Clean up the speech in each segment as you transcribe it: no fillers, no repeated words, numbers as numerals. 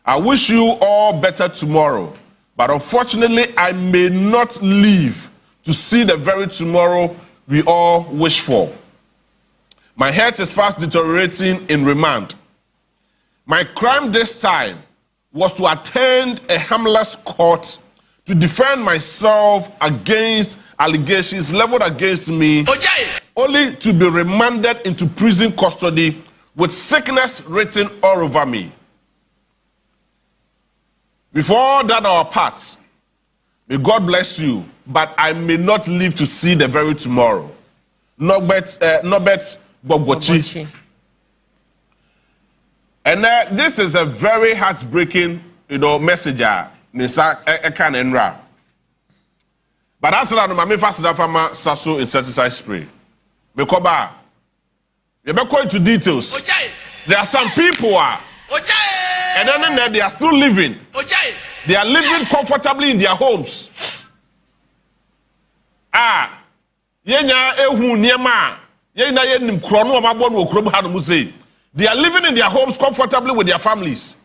I wish you all better tomorrow, but unfortunately, I may not live to see the very tomorrow we all wish for. My health is fast deteriorating in remand. My crime this time was to attend a harmless court to defend myself against allegations leveled against me, only to be remanded into prison custody with sickness written all over me. Before that our parts, may God bless you, but I may not live to see the very tomorrow. Norbert Bogbochi. And this is a very heartbreaking, message. But that's not my first Sasso insecticide spray. Mekoba, you go into details. There are some people and then they are still living. They are living comfortably in their homes. They are living in their homes comfortably with their families.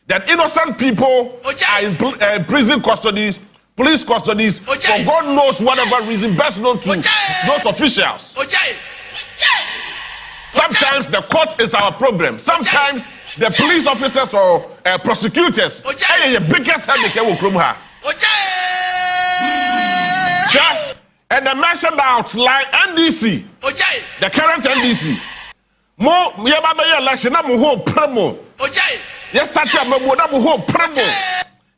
That innocent people are in prison custodies, police custodies, for God knows whatever reason, best known to those officials. Sometimes the court is our problem. Sometimes the police officers or prosecutors are the biggest headache will come here. And I mentioned the outline NDC, the current NDC. More yababa election na mo ho premo. Yes, start up mo na mo ho premo.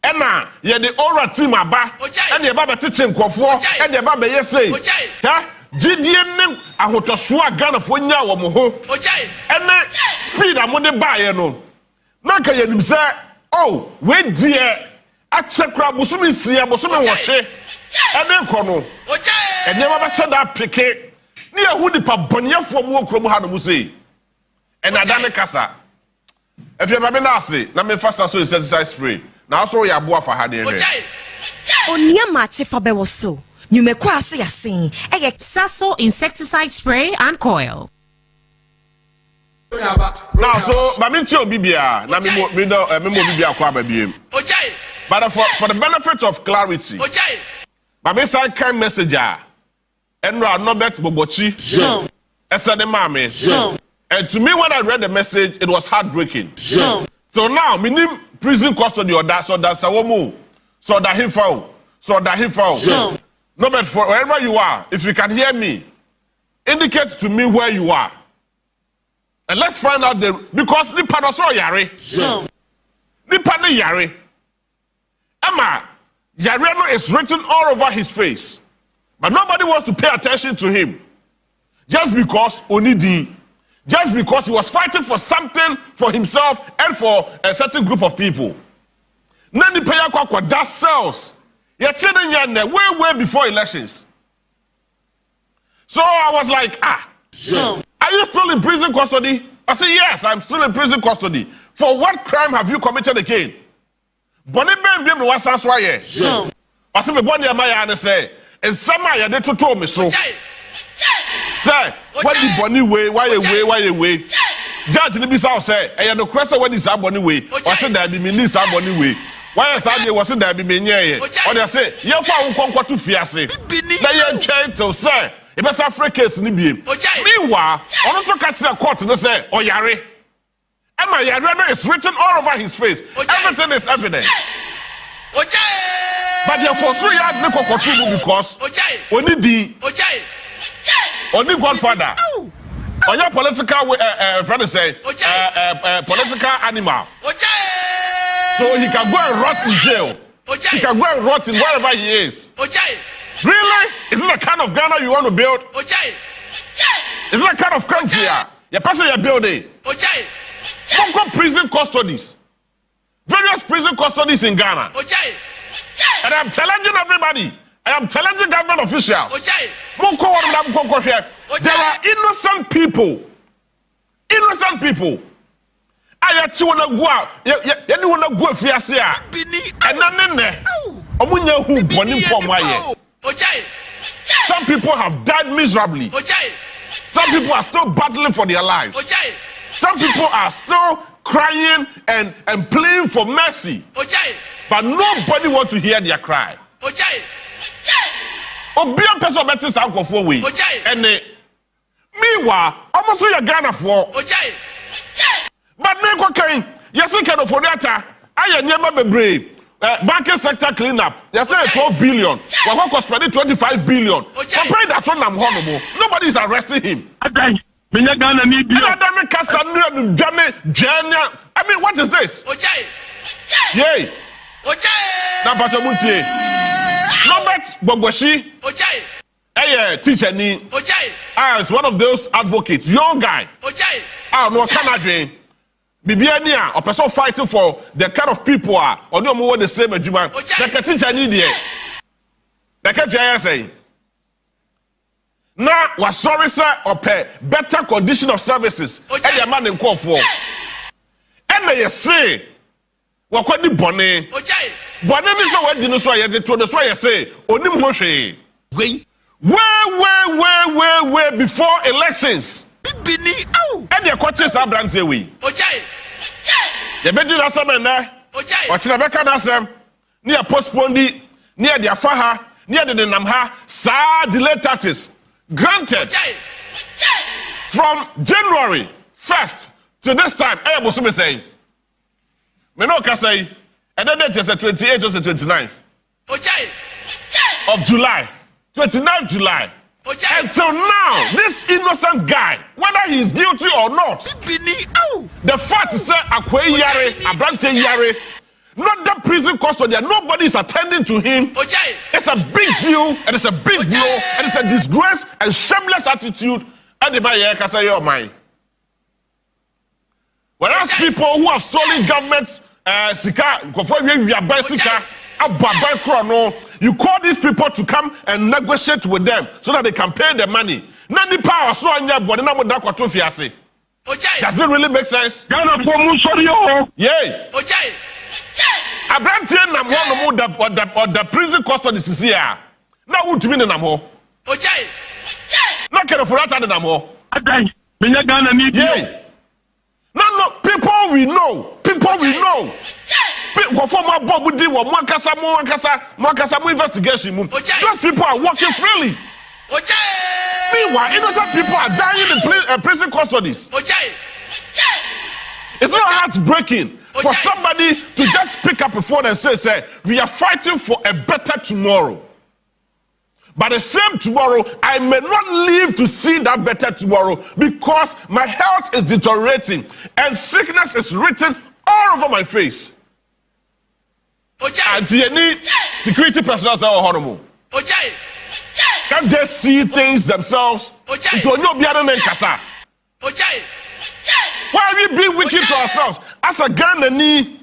Ena ye the ora team aba. Ena ye baba teach nkofo. Ena ye baba ye say. Ha? GDM nim ahotoso agana fo nya wo mo ho. Ena speed amode ba ye no. Na ka ye nim say, oh, we die a chekra bosumi sia bosumi woche. Ena ko no. Ena baba che da peke. Ni ehu di pa bonyefo mu okrom ha no mu say. And Adame Kasa. If you have been asked, let me first also insecticide spray. Now also you are for Hadi. Onia Maakye Fabewo so. You may quasi a sing. Sasso insecticide spray and coil. Now so, Mamincho Bibia, Namimo Bibia Kwa baby. But for the benefit of clarity, Mamisa kind messenger. Enra Norbert Bogbochi. Esade Mame. And to me, when I read the message, it was heartbreaking. So now, minim prison custody or that, so that's a woman, so that he found, No, but for wherever you are, if you can hear me, indicate to me where you are, and let's find out because the panoso yare, the pane yare, Emma Yareno is written all over his face, but nobody wants to pay attention to him, just because onidi. Just because he was fighting for something for himself and for a certain group of people. Nani paya kwa that sells. You're chilling way before elections. So I was like, are you still in prison custody? I said, yes, I'm still in prison custody. For what crime have you committed again? Bonnie Ben Bim was answering. I said, Bonnie Amaya and say, and somebody they told me so. Say, what the bunny way? Why away? Judge the Bissau say, I no question what is our bunny way. Or said that be me this our bunny way. Why is I wasn't that be me near? Or they say, you found conquer to fiasse. They are trying to say, it was Africa's Nibi. Meanwhile, also catch the court and say, oh, Yare. Emma Yarena is written all over his face. Everything is evidence. But you're for 3 years, because only the only Godfather. On your political friend say political animal. So he can go and rot in jail. He can go and rot in wherever he is. Really? Is it the kind of Ghana you want to build? Is it the kind of country the person you're building? Prison custodies. Various prison custodies in Ghana. And I'm challenging everybody. I am challenging government officials. There are innocent people. Innocent people. I actually want to go out. You want to go if you see her. And then, some people have died miserably. Some people are still battling for their lives. Some people are still crying and pleading for mercy. But nobody wants to hear their cry. Obian person better sound for 4 weeks. And meanwhile, almost your Ghana for. But me cocaine, yes, we can afford that. I never be brave. Banking sector cleanup. Yes, 12 billion. We're going to spend 25 billion. Compare that one, I'm honorable. Nobody is arresting him. I mean, what is this? Yay. Now, Pastor Muntie. Robert Bogwashi. Teacher ni. As one of those advocates, young guy. No Canadian. Bibiania, a person fighting for the kind of people are, or no more the same as you man. The teacher need it. The teacher say. Now, was sorry, sir, or pay better condition of services. And your man in call for. And they say, what could the bonnet? Bonnet is the way you know, they told us why you say, only Moshe. Way before elections. And your coaches are brand away. The bedroom has some in there. Or Chinabeka has them near postponed, near the Afaha, near the Namha, sa delay taxes. Granted, from January 1st to this time, I was saying, Menoka say, and then it's the 28th or the 29th of July, 29th July. Until now, this innocent guy, whether he's guilty or not, the fact is that Akwe Yare, Abrante Yare, not the prison custody, nobody is attending to him. It's a big deal, and it's a big blow, and it's a disgrace and shameless attitude. And the man can say, "Your mind." Whereas people who have stolen government's sika, you call these people to come and negotiate with them so that they can pay the money. Does it really make sense? Yeah. Abrante the prison custody is here. Now who to mean in Namho? Not care for that and Namho. Yeah. No, people we know. For my Bob would do what Makasa investigation. Those people are working freely. Meanwhile, innocent people are dying in prison custodies. It's not heartbreaking for somebody to just pick up a phone and say, we are fighting for a better tomorrow. But the same tomorrow, I may not live to see that better tomorrow because my health is deteriorating and sickness is written all over my face. And you need security personnel say horrible. Can't just see things themselves. It will not be an kasa. Why are we being wicked to ourselves? As a Ghanani,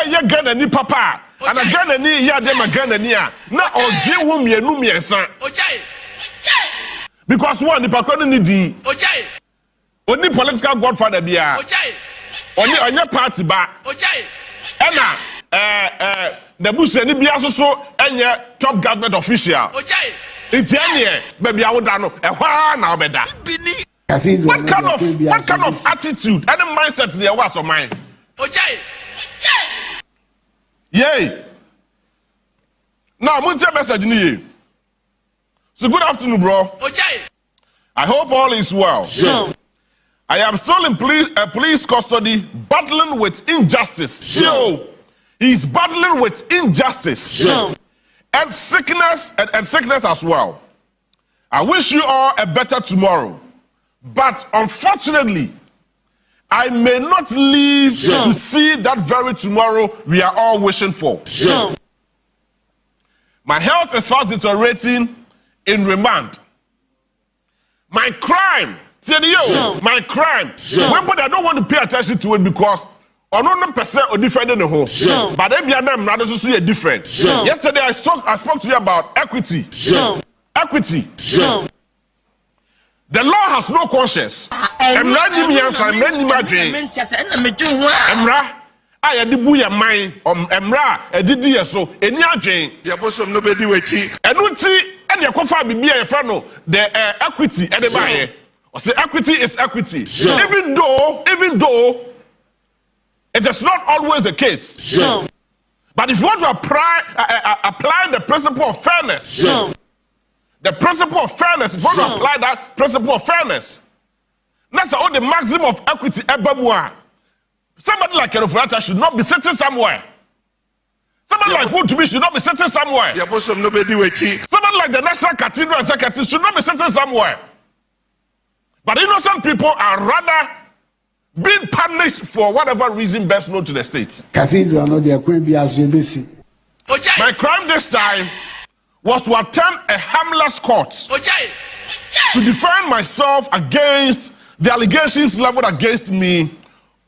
you Ghanani papa, and a Ghanani, ya dem a Ghanani. Now, or Jewum, son. Because one, the Pakoni need only political godfather, dear. Only on your party back. Anna. The Bush and so and your top government official. It's here, baby. I would know. Now better. What kind of attitude and mindset there was of mine? Yay. Now I'm going to message you. So good afternoon, bro. I hope all is well. Sure. I am still in police custody, battling with injustice. Sure. He's battling with injustice and sickness and sickness as well. I wish you all a better tomorrow. But unfortunately, I may not live to see that very tomorrow we are all wishing for. My health is fast deteriorating in remand. My crime, my crime, but I don't want to pay attention to it because on percent or different than the whole. But every them rather so different. Yesterday I spoke to you about equity. Equity. The law has no conscience. Emra ni mi ansa, emra ni ma dwen. Emra I adi bu ya man, emra edidi ye so, eni adwen. Ye bosom no bedi wechi. Enu ti ene yakofa bibia ye fra no the equity e de ba ye. O say equity is equity. Even though It is not always the case. Sure. But if you want to apply the principle of fairness, Sure. the principle of fairness, if you want to apply that principle of fairness, that's all the maximum of equity. Somebody like Kenofurata should not be sitting somewhere. Somebody like Woodby should not be sitting somewhere. Somebody like the National Cathedral Executive should not be sitting somewhere. But innocent people are rather being punished for whatever reason best known to the state. Cathedral, no, they are going to be as My crime this time was to attend a harmless court to defend myself against the allegations leveled against me,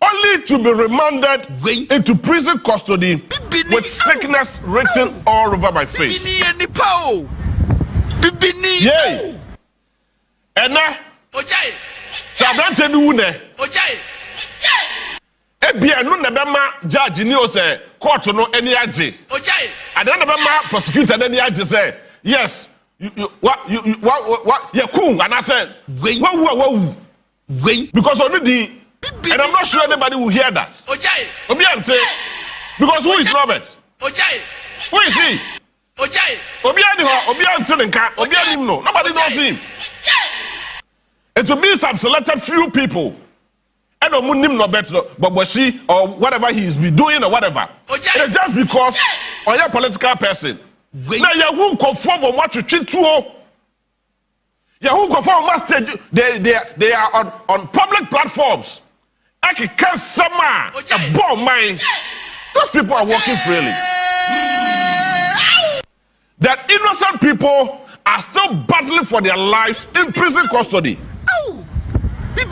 only to be remanded into prison custody with sickness written all over my face. Yay! And now, Ebia no nebema judge ni o say court no any age. And then nebema prosecutor any age say yes what you cool and I said wow because only the and I'm not sure anybody will hear that. Because who is Robert? Who is he? Nobody knows him. It will be some selected few people. I don't know him no better, but she or whatever he is be doing or whatever. It's just because or you're a political person. Now you who conform on what you treat to. You who conform what stage they are on public platforms. I can somehow a bomb mine. Those people are working freely. That innocent people are still battling for their lives in prison custody. I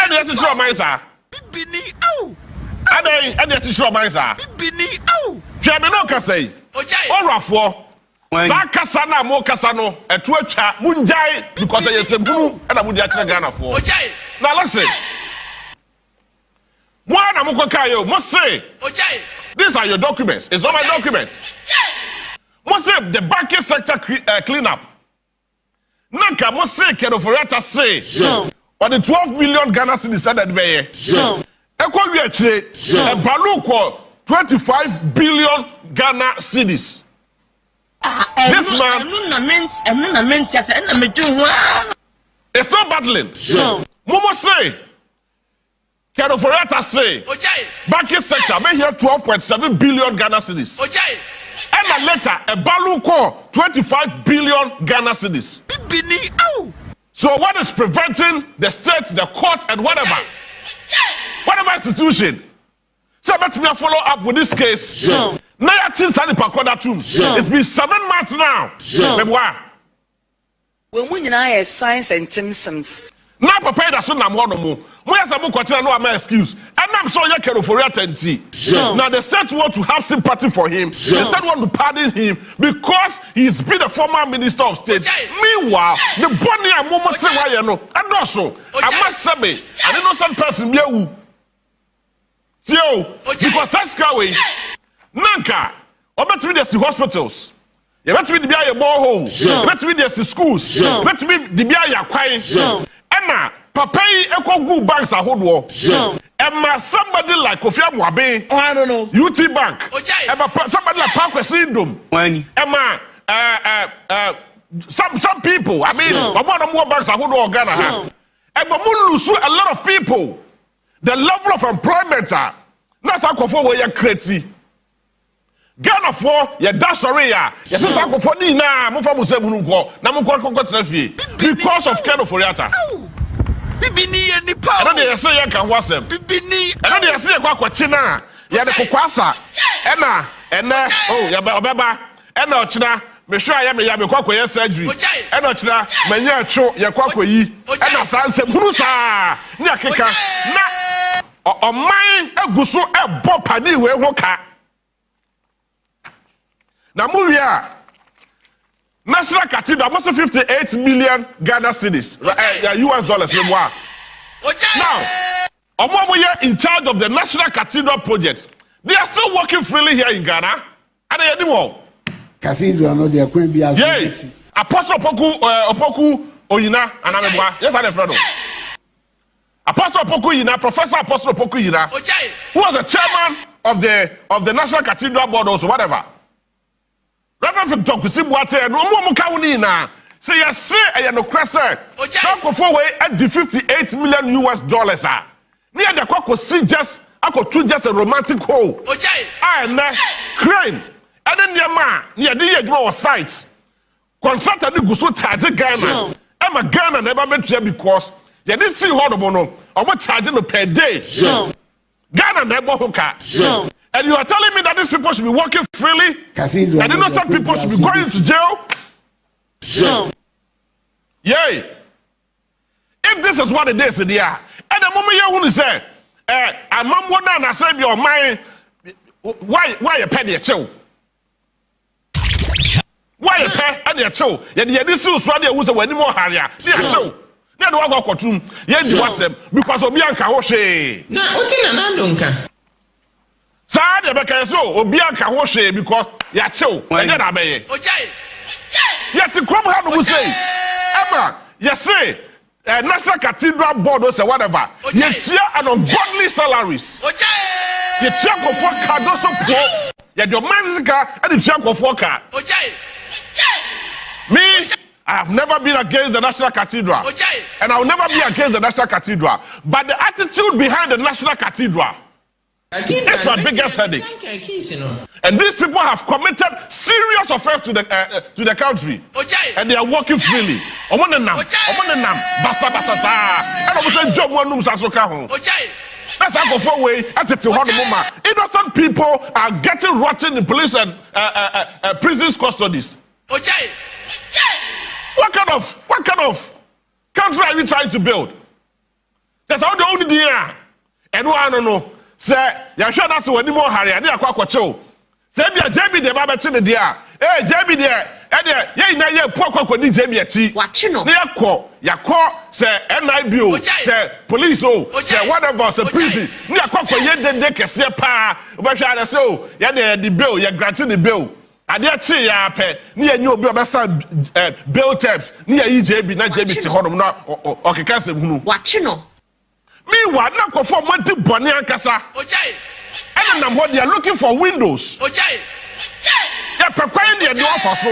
don't know what to mine, sir. I don't know what to mine, sir. Fiame no kase. O raffle. Sa kasa na mo kasa no etu atwa munjai because I say bunu and I'm dey Ghana for. Now listen. One am ko kai yo must say. These are your documents. It's all my documents. Must say the banking sector cleanup. Nanka must say Kenofurata say. Or the 12 million Ghana cedis said that way. Eko wi akire e balu ko 25 billion Ghana cedis. This man is still battling. Momo say Kenofurata say banking sector may here 12.7 billion Ghana cedis. And a letter a balu ko 25 billion Ghana cedis. So what is preventing the state, the court, and whatever institution? So let me follow up with this case. Now it's been 7 months now. When we are signs and symptoms. Now prepare that soon. I'm one more. No excuse. And I'm so you can for attention. Now the state want to have sympathy for him. The state want to pardon him because he's been a former minister of state. Meanwhile, the body and mama say why you know. And also, I must say, an innocent person be who. Because that's way. Nanka, or better with the hospitals. You better with the BIA boreholes. You better with the schools. You better with the BIA quiet. Emma, Papa, Echo Good Banks are hold Emma, somebody like Kofi Amwabe. I don't know. UT Bank. Emma, somebody like Parkway Syndrome. Emma, some people. I mean, one of more banks are hold Ghana. Emma, lose a lot of people. The level of employment that's how Kofi were crazy. Ghana for your dasharia. Yes, I'm for Nina. Because of Kenofurata. I don't say you can watch them. I don't say you can watch China. You have the Kukwasa. Enna, oh, Yababa, Enna China. Me sure I am a Yabako surgery. Enna China, Manya Cho, Yakwako yi. Enna Sanse Brusa. Nyakeka. Na, or mine, a gusu, a bopadi, we woka. Now, Muria, National Cathedral, almost 58 million Ghana cedis, US dollars. Now, Onua in charge of the National Cathedral project. They are still working freely here in Ghana, and they are doing Cathedral, no, they are going to be as yes. Apostle Opoku Oyina, and Anabwa. Yes, I friend. Apostle Pokuyina, Professor Apostle Pokuyina, who was the chairman of the National Cathedral Board also, whatever. Reverend Victor Kusi Boate, no more Mukawuni. Say, yes, say, I no cressa. Some for way at the $58 million US. Near the Coco see just, I could treat just a romantic hole. And crane. And then your man, near the edge of sites. Contractor the Gusu charge Ghana. I'm a Ghana never met here because you didn't see horrible no. Or what charging per day. Ghana never hooker. And you are telling me that these people should be working freely? And innocent people should be going to jail? Yay! If this is what it is in the air, and the moment you want to say, I'm not one and I say your mind, why you pay your chill? Why you pay and your chill? Yet this is what they was when more harrier. Yeah, chill. Then what go cartoon? Yes, you want them because of Bianca Hoshe. No, what's in an andonka? Sad, so Bianca Hoshe because you're chill. And then I may. Yet the come how to say, Emma, you say, National Cathedral Board or say whatever. You tear an ungodly salaries. You check of what car doesn't poor. Yet your man's car and the check of what car. Me, I have never been against the National Cathedral. And I will never be against the National Cathedral. But the attitude behind the National Cathedral, that's my biggest headache. And these people have committed serious offense to the country. And they are working freely. That's how go forward. Innocent people are getting rotten in police and prisons custodies. What kind of country are you trying to build? That's how the only day. And I don't know. Say, you sure that's what anymore Harry? I didn't quite show. Say, JB the Baba Chin the hey, JB there. And yeah, poor Quack JB at tea. What you know? Ya call, say, NIBO, say, police, say, whatever, say, prison. Near Quack, they can see a pa. But I say, yeah, the bill, you're granting the bill. I dare see ya pay near new bill taps near EJB, not JB to hold them now or Kikasa. What you know? Meanwhile, not conform what the Bonnie and Casa. And I'm what they are looking for windows. They're preparing their door for so.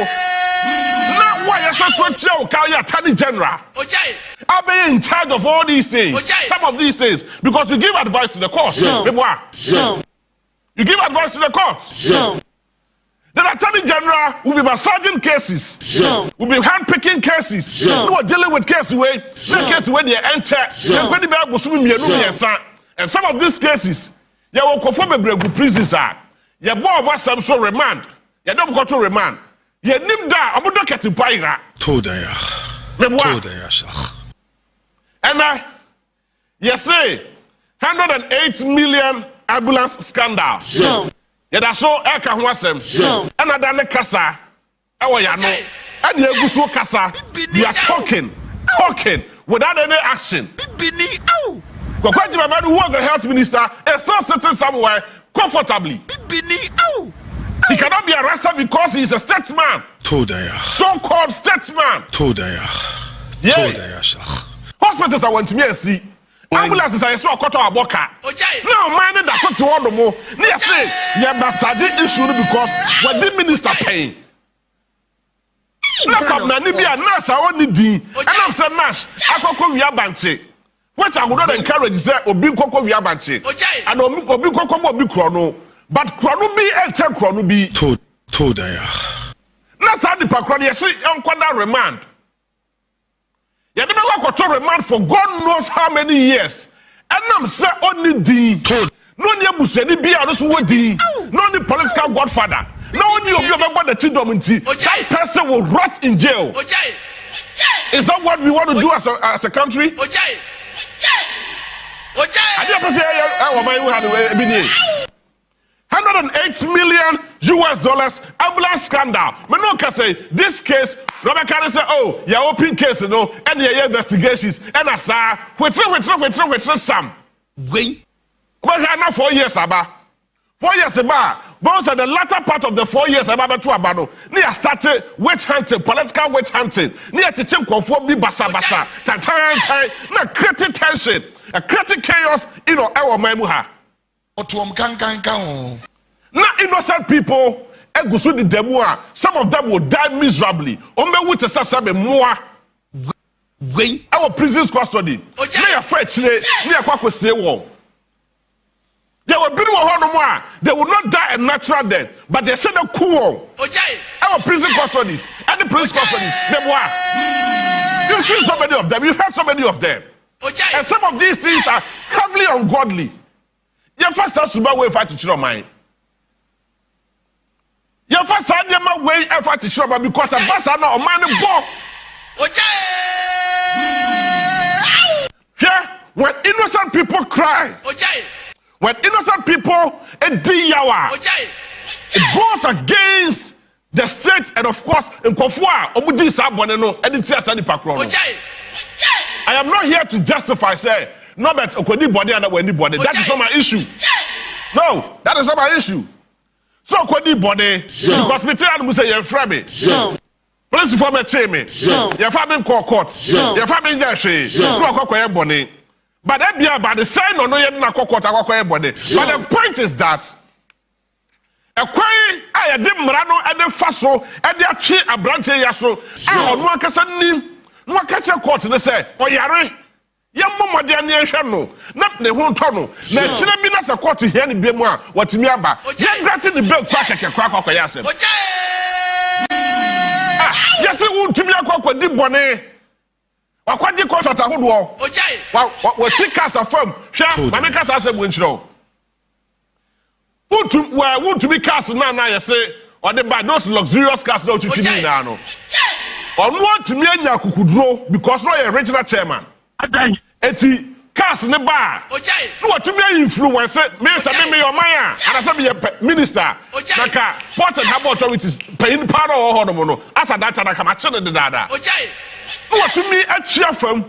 Not why you're so Attorney General. I'll be in charge of all these things. Some of these things. Because you give advice to the court. You give advice to the court. The Attorney General will be massaging cases, will be hand-picking cases, who are dealing with cases where they enter, and some of these cases, you will conform a prisons. You bought some so remand, you don't go to remand. You name that, I'm not getting by and you say 108 million ambulance scandal. Yeah, that's so Eka Wasem. And I done Kasa. Oh, yeah, no. And you go so Kasa. You are talking without any action. Kwaji who was the health minister, is still sitting somewhere comfortably. He cannot be arrested because he is a statesman. So-called statesman. Yeah. Hospitals I went to me and see. Ambulances are so cut our boca. Now, mind that's what you want to more. Near say, yeah, but I did issue because what the minister paying. Look up, Nanibia, Nash, I only D. And I'm saying, Nash, I could be a banche. Which I would not encourage is that Obi Coco via banche. And Obi Coco will be chrono. But chrono be and tell chrono be. That's how the Pacronia see Uncle remand. You never work to remand for God knows how many years. And I'm say only D. No near Buseni be a D. No the political godfather. No one you about the Tidominti. That person will rot in jail. Is that what we want to do as a country? I just say 108 million US ambulance scandal. Menoka say this case, Robert Kennedy say, oh, you open case, you know, and your investigations, and I saw, which some. Wait. But now 4 years, Abba. 4 years, Abba. both at the latter part of the 4 years about to abano. Near started witch hunting, political witch hunting. Near to check for be basa basa. Na creating tension, a creating chaos in our memoha. Na innocent people, egusu di demua. Some of them will die miserably. Ombe with a sasabe moi. Our prison's custody. Near fetch, near kwako say war. They will be no more. They will not die a natural death, but they should have cool. Our prison custodies and the prison custodies, they were. You see so many of them. You've heard so many of them. And some of these things are heavily ungodly. Your first house to way fight to children mind. Your first time way fight to children because a bus are not a man of God. Here, when innocent people cry. When innocent people it goes against the state and of course in Kofua I am not here to justify say no but okodi body and anybody. That is not my issue. No, that is not my issue. So okodi body because me tell you say you frame me. Police for me chain me. You family court. You family judge. So akokoye body. But that be about the sign or no yet na kokota akokoye body. But the point is that a query I did Mrano and the Faso and the Achi Abrante Yaso and Onua kasa nim no catch a court they say oh yare ya mama de anya no not the whole tunnel na chire bi na se court here ni bemu a watimi aba ya grant the bill kwa keke kwa akokoye asem yes we ntumi akokodi bone wakwaje court atahodo wa chikas afam hwa mama kasa asem wenchiro want to be cast now, you say, or they buy those luxurious cars now to Chini now. Or want to me and Yakukudro because no original chairman. Eti cast in the bar. No, to be influencer, Minister, me or Maya, and I said, be a minister. Naka, what and how authorities paying part of all honomono. As a data, I come at the data. What to me a cheer from?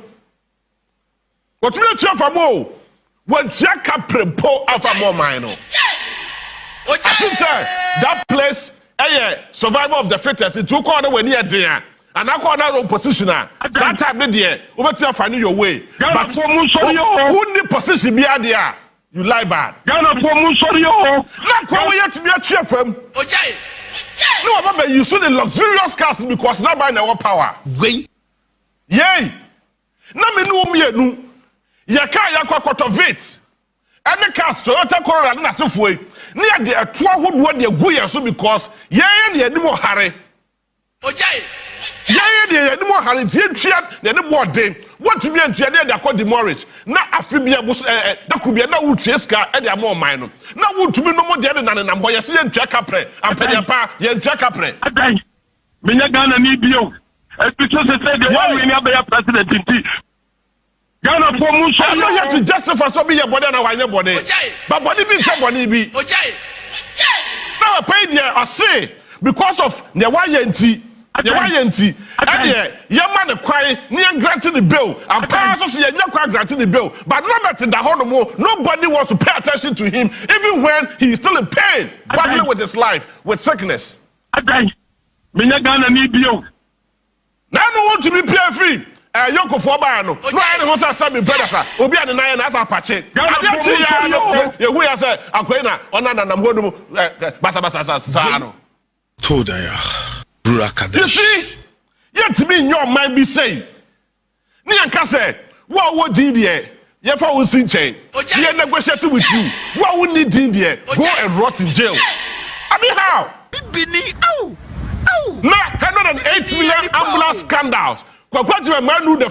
What to me a cheer from? Oh, when Jack Prempo out of more minor. I think, sir, that place, survival of the fittest, it took on when you're there. And I call that position. That time, there, over to find your way. But who need position be there? You lie bad. Not when we have to be a cheer from. No, remember, you saw the luxurious cars because not by our power. Yay! Now, me know me, Yaka Yakwa and the cast Toyota Corolla na sefue near the atoa hodo de aguye so because ye ne ni mo hare ye ne ni mo hare tie twa ne ne bo den what to be antua de akọ demorage na afi bia da ku bia na wutie ska e de am man no na wutumi no mo de na nam ho ye se antua kapre ampede pa ye antua kapre adan menya Ghana ni bio e picho se de one we ni abeya president nti I'm not here to justify so be your body and why your body. But body be your body be. Now I paid here I say because of the YNT. The YNT. And your man cry near granting the bill. And parents say you're quite granting the bill. But not that in the whole nobody wants to pay attention to him, even when he is still in pain, battling with his life, with sickness. Now I don't want to be pain free. Yoko for no any wants to be brothers obi an na na apache ade ya no yehu ya say akwena ona na nam hodu basa sa no told ya braka you see yet me in your mind be say ni anka say wo din there ye fa wo sin chain ye negotiate with you wo need din there go and rot in jail I mean how bibini na 108 million ambulance scandals. The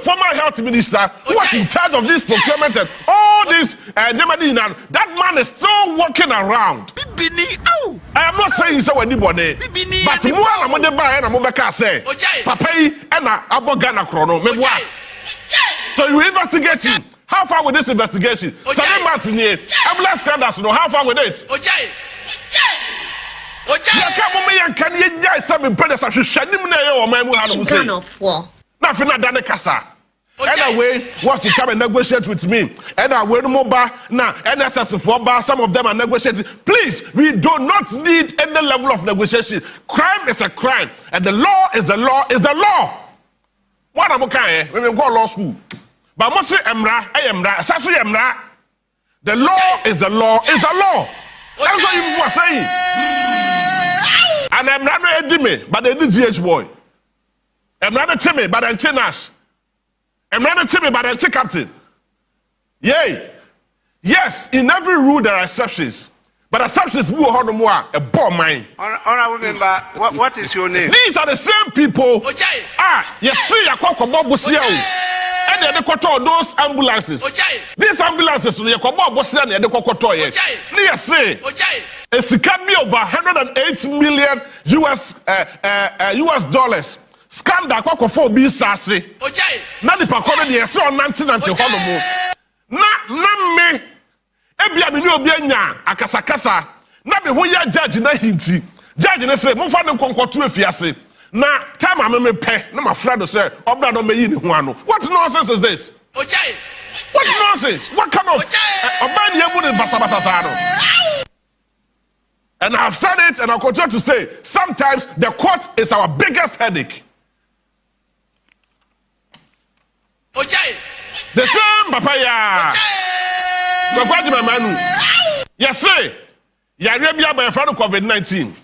former health minister who was in charge of this procurement and all this, that man is still walking around. I am not saying so anybody, but more I'm the buy and I'm going say, Papa and Abogana Chrono. So you investigate him. How far with this investigation? 7 months in here. Ambulance scandals, how far with it? Can you say, Nothing not done kasa. Anyway, wants to come and negotiate with me. And I will move now. NSS for bar, some of them are negotiating. Please, we do not need any level of negotiation. Crime is a crime, and the law is the law is the law. What am I when we go to law school? But must say emra, sasu emra. The law is the law is the law. That's what you were saying. And I'm not ready me, but they did GH boy. I'm not a Timmy, but I'm Chinash. I'm not a Timmy, but I'm captain. Yay. Yes, in every rule there are exceptions. But exceptions move on more a bomb mine. Remember, what is your name? These are the same people. You see, I call Bobusia. And they call those ambulances. These ambulances, they call Bobusia and they call Kotoye. Yes, say. It's can be over 108 million US dollars. Scam that kwa for be sassy. Na the pakore de so nanti hono mo. Na me ebia me ni obi anya akasakasa na me ho ya judge na hinti. Judge na say mo fa ne konkoto afiase. Na time me pe na my friend say obra do me yi ni ho ano. What nonsense is this? What nonsense? What kind of obani ebu ni basabasa sa no? And I've said it and I'll continue to say, sometimes the court is our biggest headache. The same papaya. Yes, sir. Ya rebia by friend COVID-19.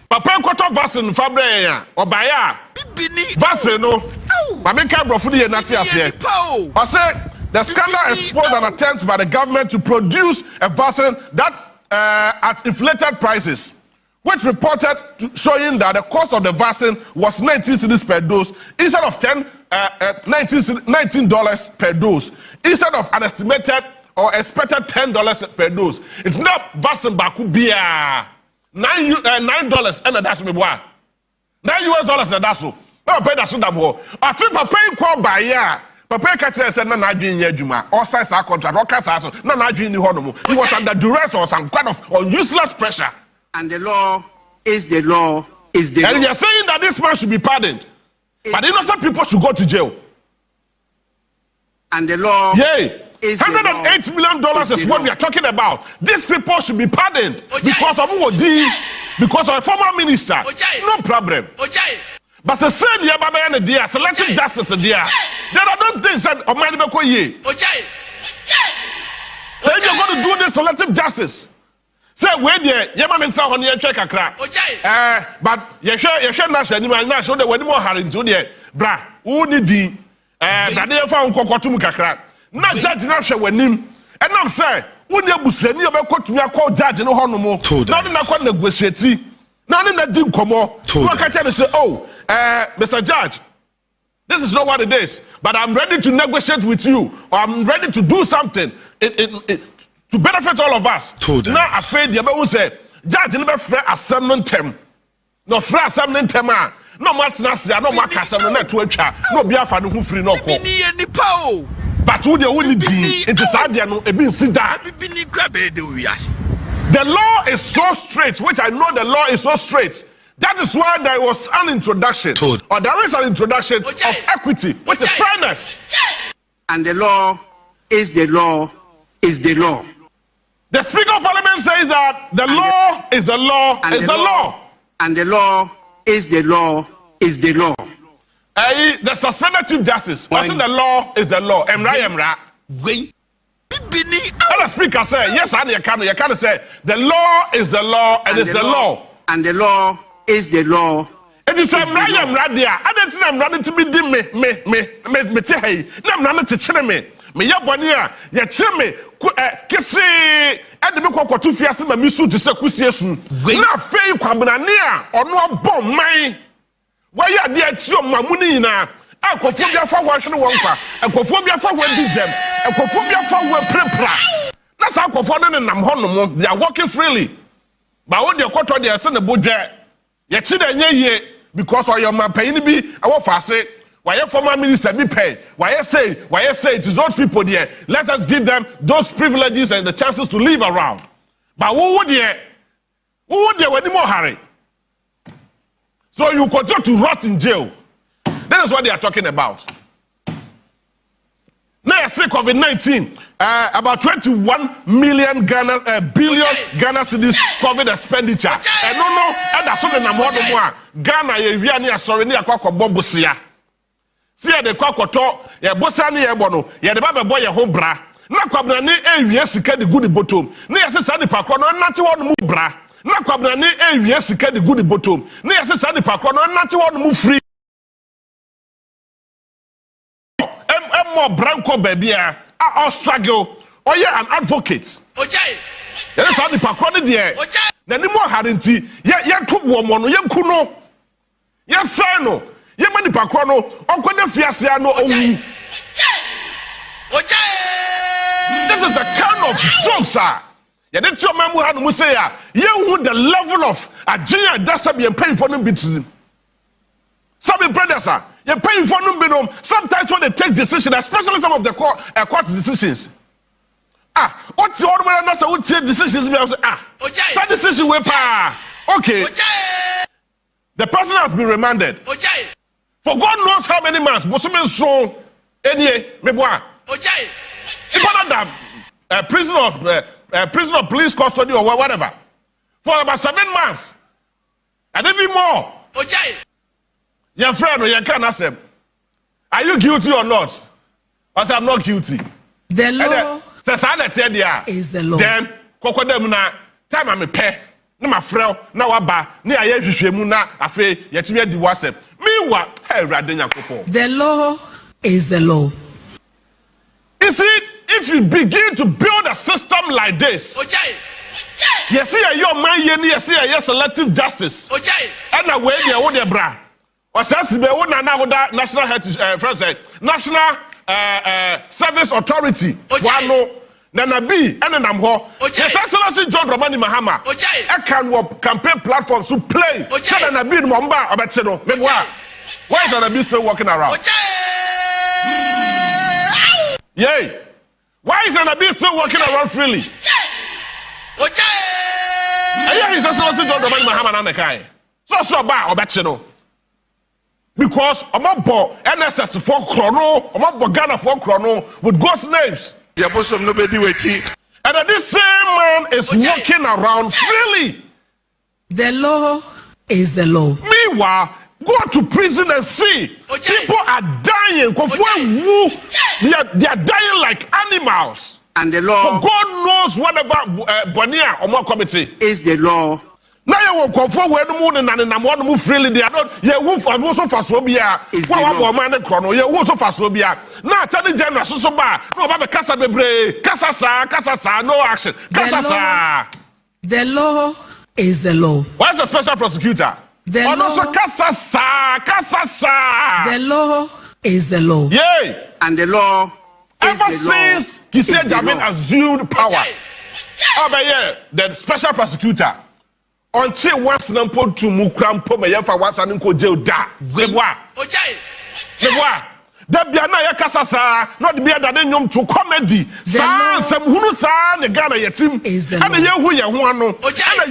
Papa koto vaccine fabre or baya. Vaccine no. Mama can bro food here nati ase. I said the scandal exposed an attempt by the government to produce a vaccine that at inflated prices, which reported showing that the cost of the vaccine was 19 cedis per dose instead of $19 per dose, instead of an estimated or expected $10 per dose. It's not vaccine bakubia $9 and that's me boy. $9 and that's so. No pay that so that boy. I feel paying call by year. Papa catcher said, "No, not doing your juma. All sides are contract. All cast are no, not doing the honor. He was under duress or some kind of useless pressure. And the law is the law is the law. And we are saying that this man should be pardoned, but innocent people should go to jail. And the law, yay, $108 million is what we are talking about. These people should be pardoned because of because of a former minister. No problem. But the same year, Baba and dear, selective justice, dear. Then I don't think that or man be ye. Then you're going to do this selective justice. Say where the Yaman and South on your check a crack. But you share national animal now show that when more hurry to the bra, who need the that they found Kokotum crack. Not judge now share when him. And I'm saying, when you buseni about what we are called judge no honomo. Not in a con negotiate. Now in that do come on. Look at and say, oh, Mr. Judge, this is not what it is, but I'm ready to negotiate with you, or I'm ready to do something to benefit all of us. Now, afraid you will say, Judge, never free assembly term. No free assembly term. No much nasty, no more assembly network. No biafan who free no call. But who they only do it is hard no a bit sit down. The law is so straight, which I know the law is so straight. That is why there was an introduction, or there is an introduction of equity, which is fairness. And the law is the law is the law. The Speaker of Parliament says that the law is the law is the law. And the law is the law is the law. The suspended Chief Justice, I said the law is the law. Emra. And the Speaker said, yes, and you can say the law is the law and it's the law. And the law is the law. It is a Ryan Radia. I don't think I'm running to be me. I'm running to chime me. Yabonia, ya chime, Kusi, and the Moko to Fias and Misu to say Kusi. Now, Fay Quabania, or no bomb mine. Why are there to Mamunina? Aquaphobia for watching Wonka, aquaphobia for wedding them, aquaphobia for web prepra. That's how Aquaphobia and Namhono, they are walking freely. But what your quarter, they are sending a budget. Yet, because of your man paying be, I want to say, why a former minister be paid? Why I say it is those people there. Let us give them those privileges and the chances to live around. But who would there any more hurry? So you continue to rot in jail. This is what they are talking about. Now you see COVID-19, about 21 million billion Ghana cedis COVID expenditure. And no, that's something I'm holding more. Ghana, you are sorry, you are Bobusia. See, the Kokoto, ya Bosani, ya Bono, ya the Baba boy, ya Hobra. Na kwabna ni ewie sika de good bottom na yesi sa nipa kro no nate won mu bra na kwabna ni ewie sika de good bottom na yesi sa nipa kro no nate won mu free mo branko babia a struggle or ye an advocate ojai yesi sa nipa kro ne de na ni mo harenti ye to bo mo no ye nku no ye sai no ye ma nipa kro no onkoda fiase no owu ojai. This is the kind of jokes, sir. You didn't tell me how to say, you the level of a junior that's being paid for them between. Some brothers, sir, you're paying for them. Sometimes when they take decisions, especially some of the court decisions. What's the order when I would take decisions? That decision will pass. Okay. The person has been remanded. For God knows how many months. Musume so any meboa. Prison of police custody or whatever for about 7 months and even more. Your friend or your can ask him, are you guilty or not? I said, I'm not guilty. The law is the law. Then kokodem na time I'm a pair. No my friend, now aba ni aye hwehwemu na afi yetime di WhatsApp. Meanwhile, hey radenya kopo. The law is the law. You see, if you begin to build a system like this, you see your man, you see a selective justice. And a way they own their bra. Or says they own another national heritage, national service authority. Wano, Nana B, and I'm ho. Yes, I see John Romani Mahama. I can work campaign platforms to play. Nana B, Mamba, about Cheno. Why is Nana B still walking around? Yay! Why is Anabi still walking around freely? Because NSS 4 chrono, Ghana 4 chrono with ghost names. And this same man is walking around freely. The law is the law. Meanwhile, go to prison and see. People are dying. They are dying like animals. And the law, for God knows whatever Bonia or more committee is the law. Now you will conform where the moon and one move freely. They are not. You will also fast phobia. One man chrono. You also fast phobia. Now tell the general so bad. No about Casa Bebre, Casa, no action. Casa. The law is the law. What's the special prosecutor? The law. The law is the law. Yay! And the law. Ever since Kusi Jamin assumed power, the special prosecutor, until once Nampo to Mukrampo, Mayafa once and Uncle Joe da. That be another Casasa, not be other than to comedy. Some who san the Ghana Yatim is the and the young who you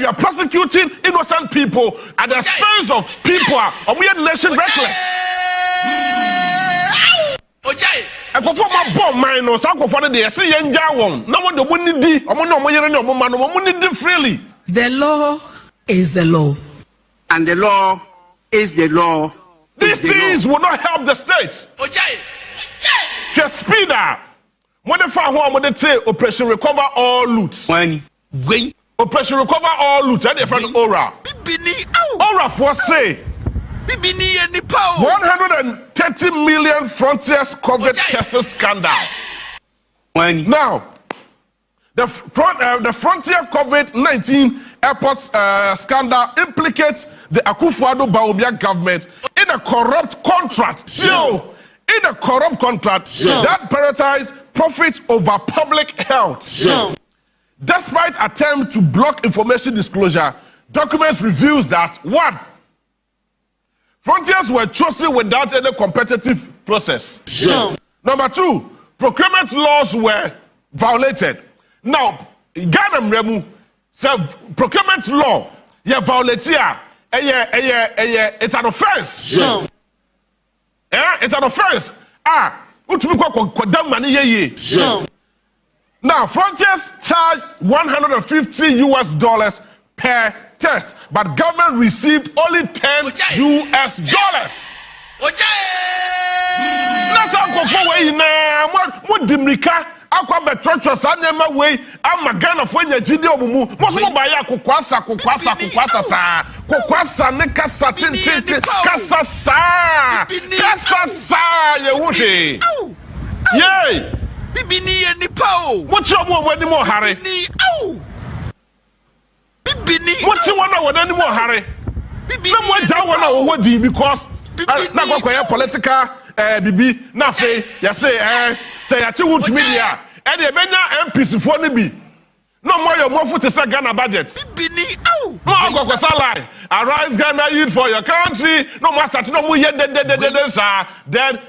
are prosecuting innocent people at the expense of people of we nation reckless. And perform my bomb minus uncle for the day. See young Jawon. No one the winning D, or no money freely. The law is the law. And the law is the law. These things will not help the state. Just speeder. When the far home, when they say Operation Recover All Loot. Operation Recover All Loot. And the friend Ora. Ora for say 130 million Frontiers COVID tested scandal. Now, the Frontier COVID-19 airport scandal implicates the Akufo-Addo Bawumia government in a corrupt contract. In a corrupt contract that prioritized profit over public health. Despite attempts to block information disclosure, documents reveals that 1. Frontiers were chosen without any competitive process. Number 2, procurement laws were violated. Now, Ghana Mremu said procurement law, you violate here, it's an offense. It's an offense. Utumi kwa dam mani ye. Now, Frontiers charge $150 per test, but government received only $10. That's how go for way now. What dimrika? Akwa betrocho sa nyema way. Ama Ghana for nya jide omumu. Moso ba ya kukwasa sa. Kukwasa ne kasa tin kasa sa. Kasa sa ye wushi. Yay! Bibini ye nipa o. What you want when more hurry? Bibini. What you want when any more hurry? No more down what do because na go kwaya political bibi na fe ya say ya che would media e dey menya MPs for ni bi no more your more to say Ghana budget Bibini. No go salary arise Ghana youth for your country no more start no more then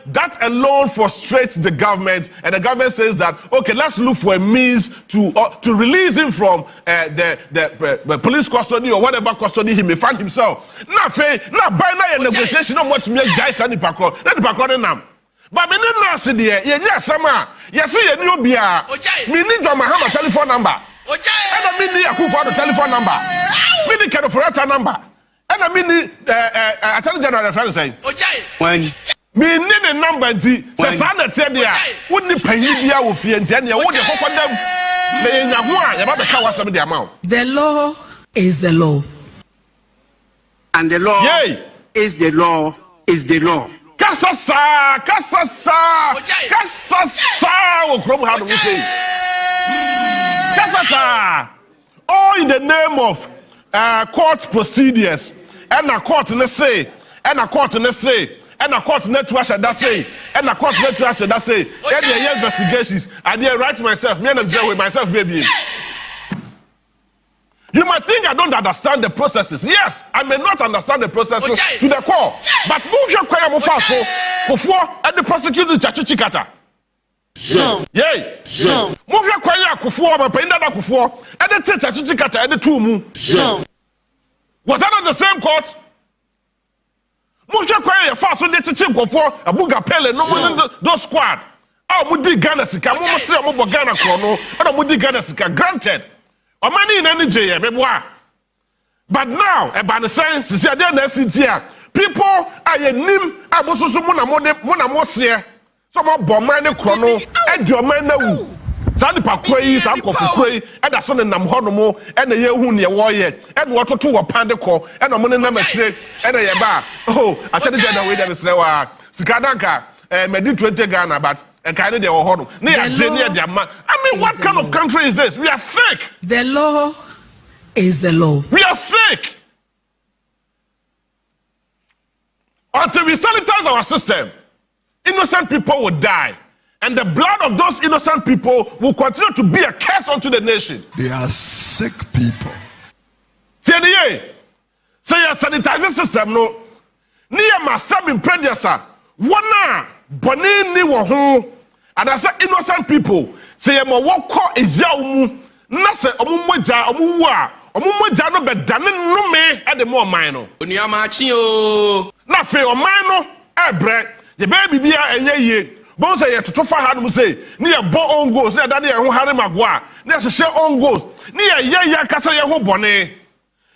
that alone frustrates the government, and the government says that okay, let's look for a means to release him from the police custody or whatever custody he may find himself. Na by na negotiation no more to make jaisa ni pakro nam. But me na say there ye nya sama ye say ye ni obia me need your Mahama telephone number. And I mean the Akufo telephone number. Me the Kedoforata number. And I mean the Attorney General reference saying. When Me need the number di say sana tie dia. Wo ni panyi bia wo fie ntia ne wo de kokko dam. Me nya ho a ye ba be ka wasam de ama. The law is the law. And the law Yay. is the law is the law. Kasa sa wo krom how do we say? Kasa sa. All in the name of court procedures. And a court let's say, and a court let's say, and a court network that say, and a court network that say, and the investigations. I did write myself, me and with myself, baby. You might think I don't understand the processes. Yes, I may not understand the processes to the core. But move your choir mufaso before and the prosecutor chachikata. Yay! Move your choir kufuor, but paying that kufuor, and the chachikata and the two mu. Was that not the same court? Move your choir fast on the chichim kufuor, a buga pele, no one those squad. Oh, Mudi Ghana Sika, Mama say Mobo Ghana Chrono, and Mudi Ghana Sika, granted. Or money in any J, but now, about the science, is there people are a nim, I was also Mona Mosia, some of Bomani Chrono, and your man. Sandy Pakwe, some Kofukwe, and a son in Namhonomo, and a Yehunia warrior, and water to a pandaco, and a money number 3, and a yaba. Oh, I tell you the way that is now, Sikadanka, Medit 20 Ghana, but a kind of honor. I mean, what kind of country is this? We are sick. The law is the law. We are sick. Until we sanitize our system, innocent people will die. And the blood of those innocent people will continue to be a curse unto the nation. They are sick people. Say your sanitizing system, no. Near my seven predecessor, one boni ni wo ho. And I say innocent people. Say mo walk is yamu. Na say omummoja omuwa. Omummoja no be dane no me e de mo man no. Onua Maakye o. Na fe o man no e bre. Ye be bibia enye ye. Bon say ye toto fa hanum say ni ye bo on goals. Say that ye ho hare magoa. Ni ye hye on goals. Ni ye kasa ye ho bone.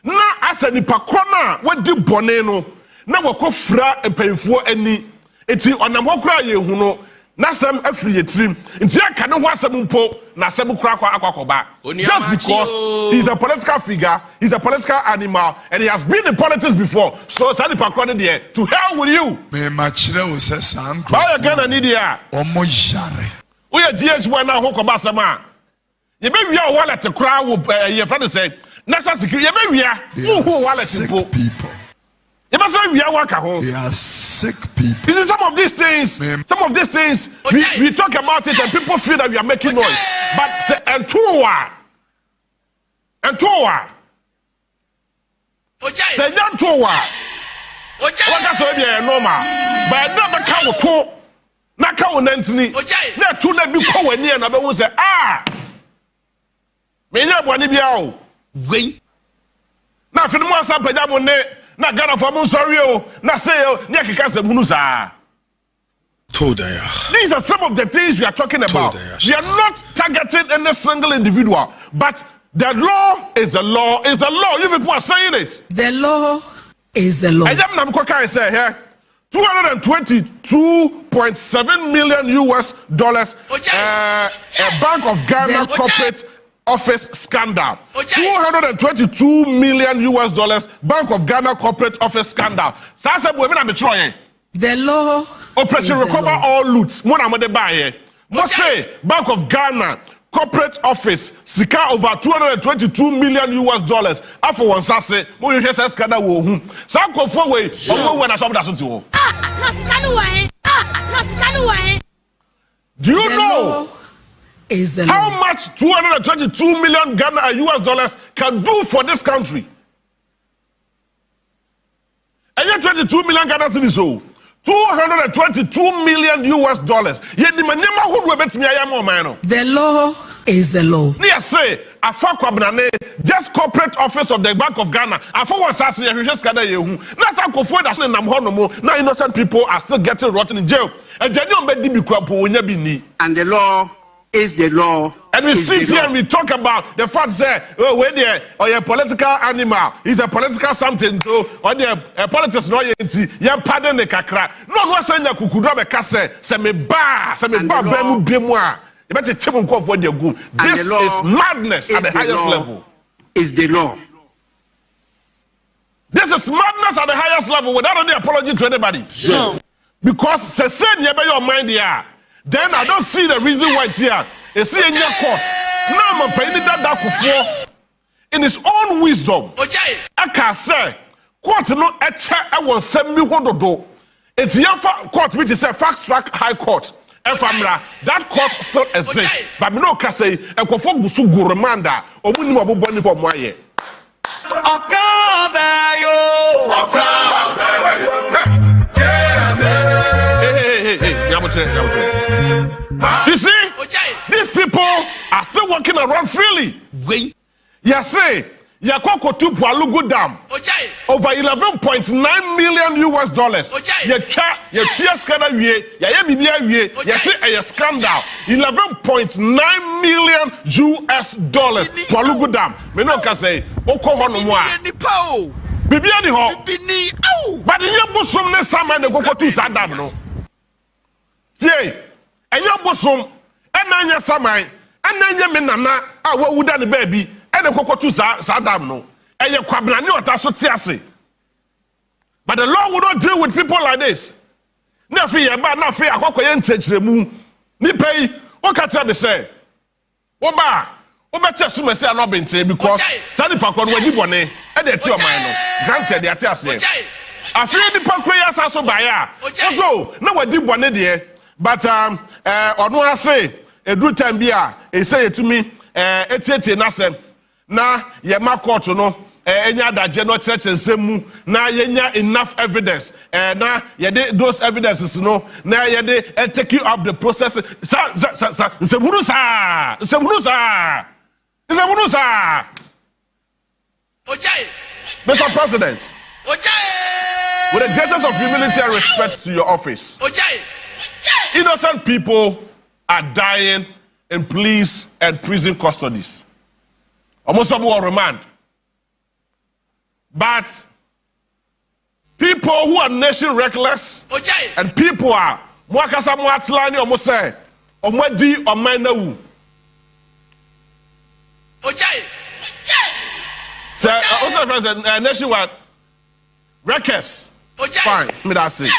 Na asa nipa krona wadi bone no. Na wakofra empemfuo ani. Eti onam hokra ye hu no. Na sem afri ye trim. Nti aka ne ho asem mpo na asem kura akwakoba. Just because he's a political figure, he's a political animal, and he has been in politics before. So Sani Pakrone there, to hell with you. Me machire wo se san kro. Why again need ya? Omo yare. We are GH1 na hokoba sama. Ye be wi a wallet kura wo ye friend say national security ye be wi a who wallet people. They are sick people. You see, some of these things, we talk about it and people feel that we are making noise. But say, Onua. Say, Onua. What can be normal? But never come to Naka Nantini. Let two let me go near and I will say, me never want to be out. Now, for the most of the na Ghana for mo sorry o na say o ni akeka se munu sa These are some of the things we are talking about. We are not targeting any single individual, but the law is the law is the law. You people are saying it. The law is the law. And I'm say here, $222.7 million US dollars. A Bank of Ghana corporate office scandal. $222 million US dollars. Bank of Ghana corporate office scandal. The law. Operation recover all loots. More than what buy here. Must say Bank of Ghana corporate office sika over $222 million US dollars. After one sase, mo you say scandal wo hu. Sa ko fo we omo we na shop da so ti wo. Na scandal wa. Do you know is the how law. much $222 million Ghana US dollars can do for this country? And yet 22 million Ghana cedis so. $222 million US dollars. Yet the man who will bet me I am man. The law is the law. Yes, say just corporate office of the Bank of Ghana. I for one sass you just gather you. That's how confirmed that now innocent people are still getting rotten in jail. And then you be ni. And the law is the law. And we sit here and we talk about the fact that where there or a political animal is a political something so or the politics no ya pardon the kakra. No say na kukudo be kase se me ba bremu bemu a e be chemu nko for the go. This is madness at the highest level. Is the law. This is madness at the highest level without any apology to anybody. No. Because se say you be your mind here. Then I don't see the reason why it's here. You see in your court. Now I'm paying that for in his own wisdom. I can say, court no a check I will send me what to do. It's your court which is a fast track high court. That court still exists. But no can say a confirm busu gurmanda or winning a buboni for my year. You see, these people are still walking around freely. You see, Yakoko to Pualugu Dam over $11.9 million US dollars. You tears scandal, you see a scandal $11.9 million US dollars. Pualugu Dam. Me no can say, Oko Honomoa. Bibiani ho. But the young bosom ne sama ne go to Sadam no. See, and your bosom, and Nanya Samai, and Nanya Menana, what would the baby, and the Coco to Sadam no, and your Quabrani or Tasso. But the law will not deal with people like this. No fear, but no fear, what can you change the moon? Ni pay, what can you say? Oba, Oba Sume say, I'm not being saying because Sandy Pakon when you want it, and the two of mine, granted, the Atias. I feel the Pancreas also by ya. Also, no one did one idea. But Onua say a good time bia e say to me etieti na sem na ye ma court no enya daje no church nsemu na yenya enough evidence na ye de those evidences no na ye de take you up the process nseburu sa Mr. President, with the greatest of humility and respect to your office, innocent people are dying in police and prison custodies. Almost all remand. But people who are nation reckless and people are mwakasa mwatlani almost say omwedi omainawu. Sir, also President, nationwide reckless. Fine, me that say.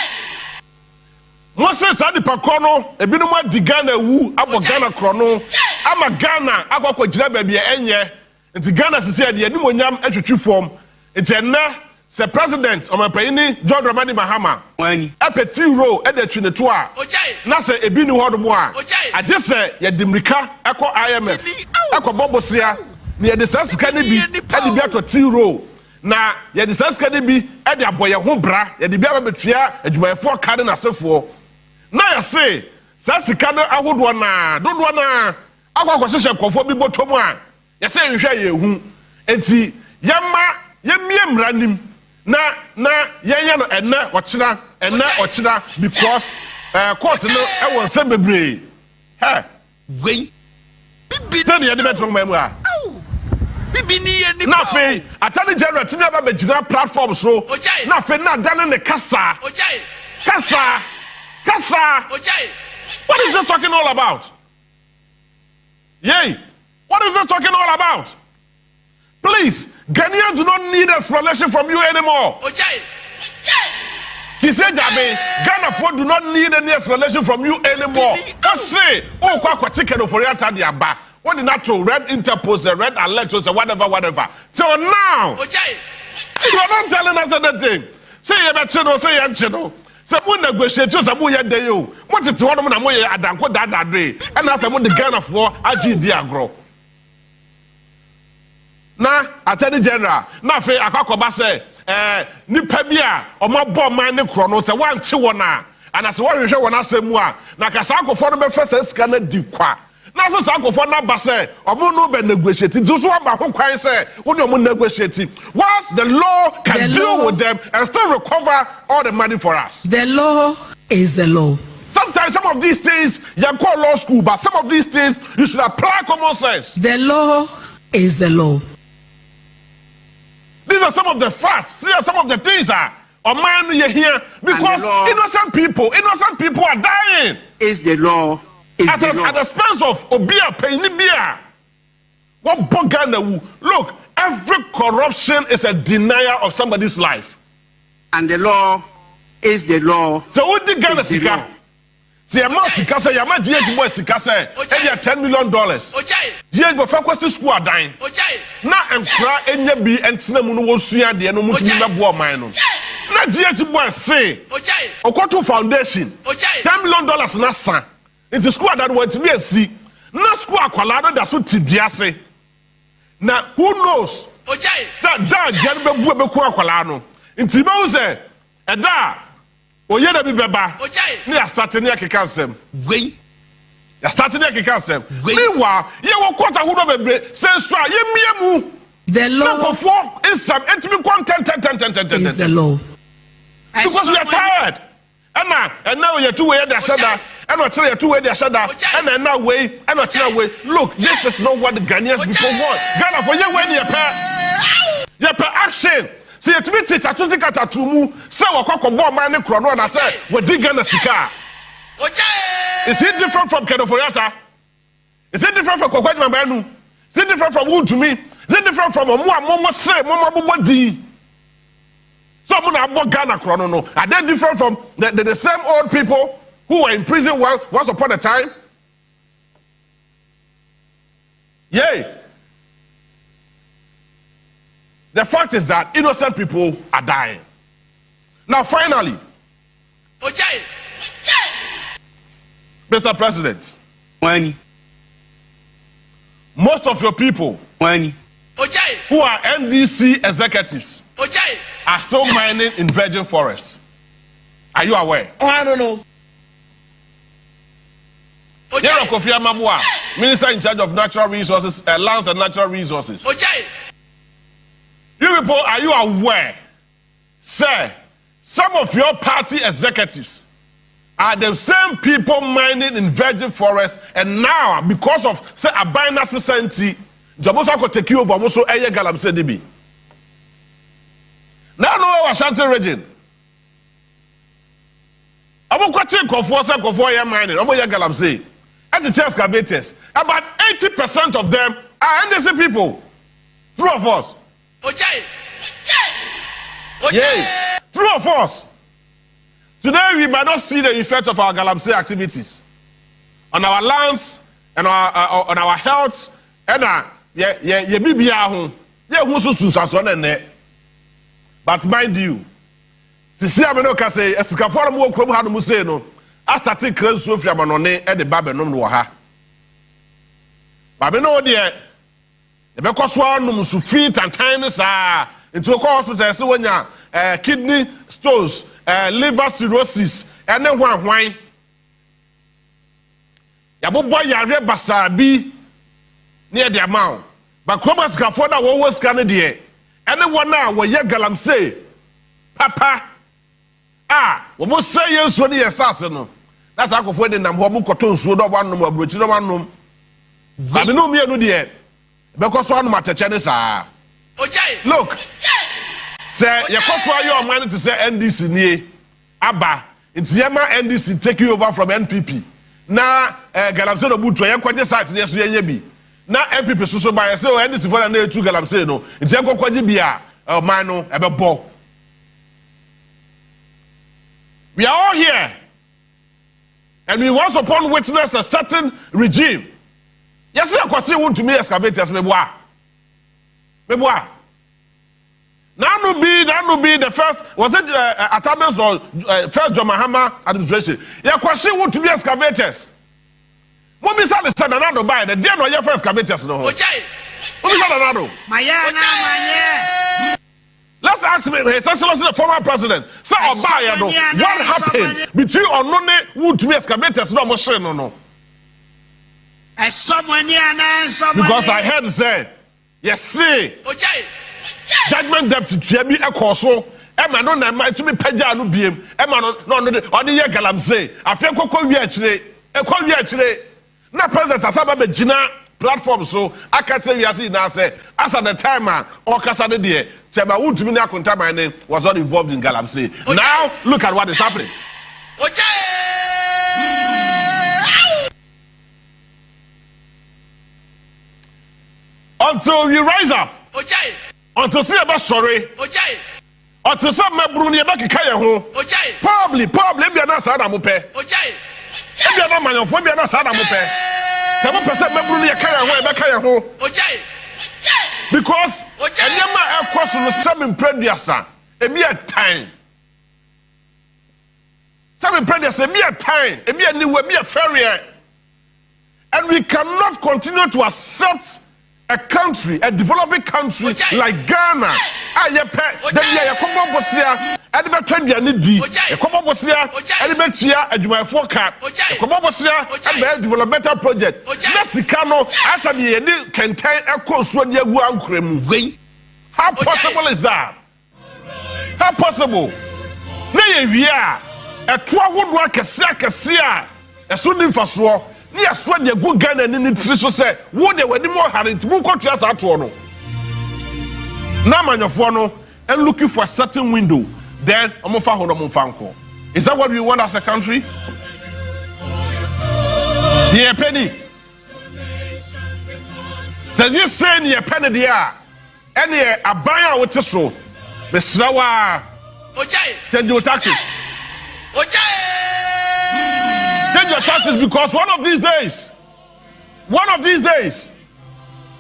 Moses adi pakono ebinuma di Ghana wu abo Ghana krono ama Ghana akoko gina baabi enye nti Ghana sisi de anim onyam atwetwe form nti enna se president omapayini John Dramani Mahama apeti ro e de twineto a na se ebi ni hodo mo a age se ye dimrika eko IMF eko bobosia na ye de sasika ne bi e de bi atoti ro na ye de sasika ne bi e de aboye ho bra ye de bi abetua adwumayefo kade na sefo na ya say sasika ne ahodo na dodo na akwa hwehye kofo bi botom a ya say nhwe ye hu enti yemma yemie mranim na yenya no enne ochira because court no e won se bebre he Wait. say the ediment from memu a Bibi ni ye ni na fe attorney general tini aba begina platform so na fe na dan ne kasa what is this talking all about? Yay, what is this talking all about? Please, Ghanaians do not need explanation from you anymore. He said, Ghana do not need any explanation from you anymore. Just say, oh, kwa ticket for your tadiaba. What did not to red interpose, red alert, or whatever. So now, you are not telling us anything. Say you better say you say we negotiate you say we dey you. What is one na moye adanko that day. And as we the Ghana for agidi agro. Na attorney general na fe akwakoba say nipa bia omabo man ne kro no say wanche wona and as we hwehwe wona asemu a na kasa akofo no be fesa sika na di kwa na so akofo na ba say omo no be negotiate so so ba ho kwan say wo no negotiate whilst the law can deal with them and still recover all the money for us. The law is the law. Sometimes some of these things you call law school, but some of these things you should apply common sense. The law is the law. These are some of the facts. These are some of the things that man you hear because innocent people are dying. Is the law. At the expense of Obia Penibia. What Bogana? Look, every corruption is a denial of somebody's life. And the law is the law. So what did Ghana Sika? See a man Sika say Yama GH boy Sika say $10 million. GH go focus school are dying. Na enkra enye bi entena mu no wosua de no mutumi mebo man no. Na GH boy say Okoto Foundation $10 million na san. Into school that want to be a see. Na school akwala no da so tibia say. Na who knows? That get be ku akwala no. Nti be wo say eda oye na bi beba. Ni ya start ni akeka nsem. Wait. Ya start ni akeka nsem. Meanwhile, ye wo kwota hu no bebre say so ye miemu. The law is some intimate content. Is the law. Because we are tired. And now you're two way the shada. And not tell you two way the shada. And now way. And not tell way. Look, this is not what the Ghanaians people want. Ghana for you when you pay action. See it me teach atuti kata tumu. Say wakoko bo man ne krono and I say we dig Ghana sika. Is it different from Kedofoyata? Is it different from Kokwaj Mabanu? Is it different from who to me? Is it different from Onua Momo say Momo Bobodi? So Ghana krono no. Are they different from the same old people who were in prison once upon a time? Yay. The fact is that innocent people are dying. Now finally, Mr. President, most of your people who are NDC executives are still mining in virgin forests. Are you aware? Oh, I don't know. Yero Kofi Amabua, Minister in charge of natural resources, lands and natural resources. You people, are you aware, sir, some of your party executives are the same people mining in virgin forests, and now, because of, say, a binary society, Jabosa could take you over also Eye Galamse DB. Now, no, Ashanti region. I'm going to check mining. I'm going to Galamse. As the chairs cabinet, about 80% of them are NDC people. True of us. Yes, true of us. Today we might not see the effect of our Galamsey activities on our lands and on our health and but mind you, sisi ameno ka say esikafo mo krom ha no mu say no astate kran so fia manone e de babe no wo ha babe no de e be koso anum so fit and tiny sa into hospital say wonya kidney stones, liver cirrhosis and then hwan ya bobo yare basabi near the amount but kromas ka for that wo was kan de anyone now we ye Galamsey papa we must say yes when the assassin That's how for the number of cotton so do one no abrochi do one no. But no me no there. Because one matter Chinese ah. Look. Say your cost your money to say NDC nie aba. It's Yema NDC taking over from NPP. Na Galamsey no butu ye kwaje site ne so ye bi. Na NPP so by say NDC for na 2 Galamsey no. It's ye kwaje bia man no ebe bo. We are all here. And we once upon witness a certain regime. Yes, I can see want to me excavators meboa. Meboa. Now no be the first, was it Atabes or first John Mahama administration? Yeah, question want to be excavators. What be said the another by the dear no your first excavators no. What be said another? Let's ask me, His Excellency the former president. So Obaya no, what happened between Onone who to be excavators no machine no. Because I heard say, yes see. Judgment debt to be a coso. Emma no na to be peja no biem. Emma no the year Galamsey. I feel koko wi achire. Na president asaba be gina platform so I can't tell you as say as at the time or kasa de there. Chema who to me na konta my name was not involved in Galamsey. Now look at what is happening. Until you rise up. Until see about sorry. Until some bruni about kaya ho. Probably be an answer na mupe. Be an man of be an answer na mupe. 7% bruni kaya ho e kaya ho. Because enyama e kwaso no 7 prediasa e be a time. 7 prediasa e be a time. E be a new e be a failure. And we cannot continue to accept a country, a developing country like Ghana. Ayepe, then ya komo bosia, ade betwa dia ne di. Ya komo bosia, ade betua adwumayfo ka. Ya komo bosia, ade developmental project. Na sika no, asa de ye ni kenten ekosuo de agu ankremu. How possible is that? How possible? Na ye wi a, eto ahodo akese a, eso ni mfaso. Ni so de go Ghana ni tiri so say wo de wani mo harent mu kotua sa to no na manyofo no and looking for a certain window then omofa ho no momfa nko. Is that what we want as a country? Yeah, penny. So you say ni penny dia any aban a wote so besrawa change your taxes. Change your taxes because one of these days,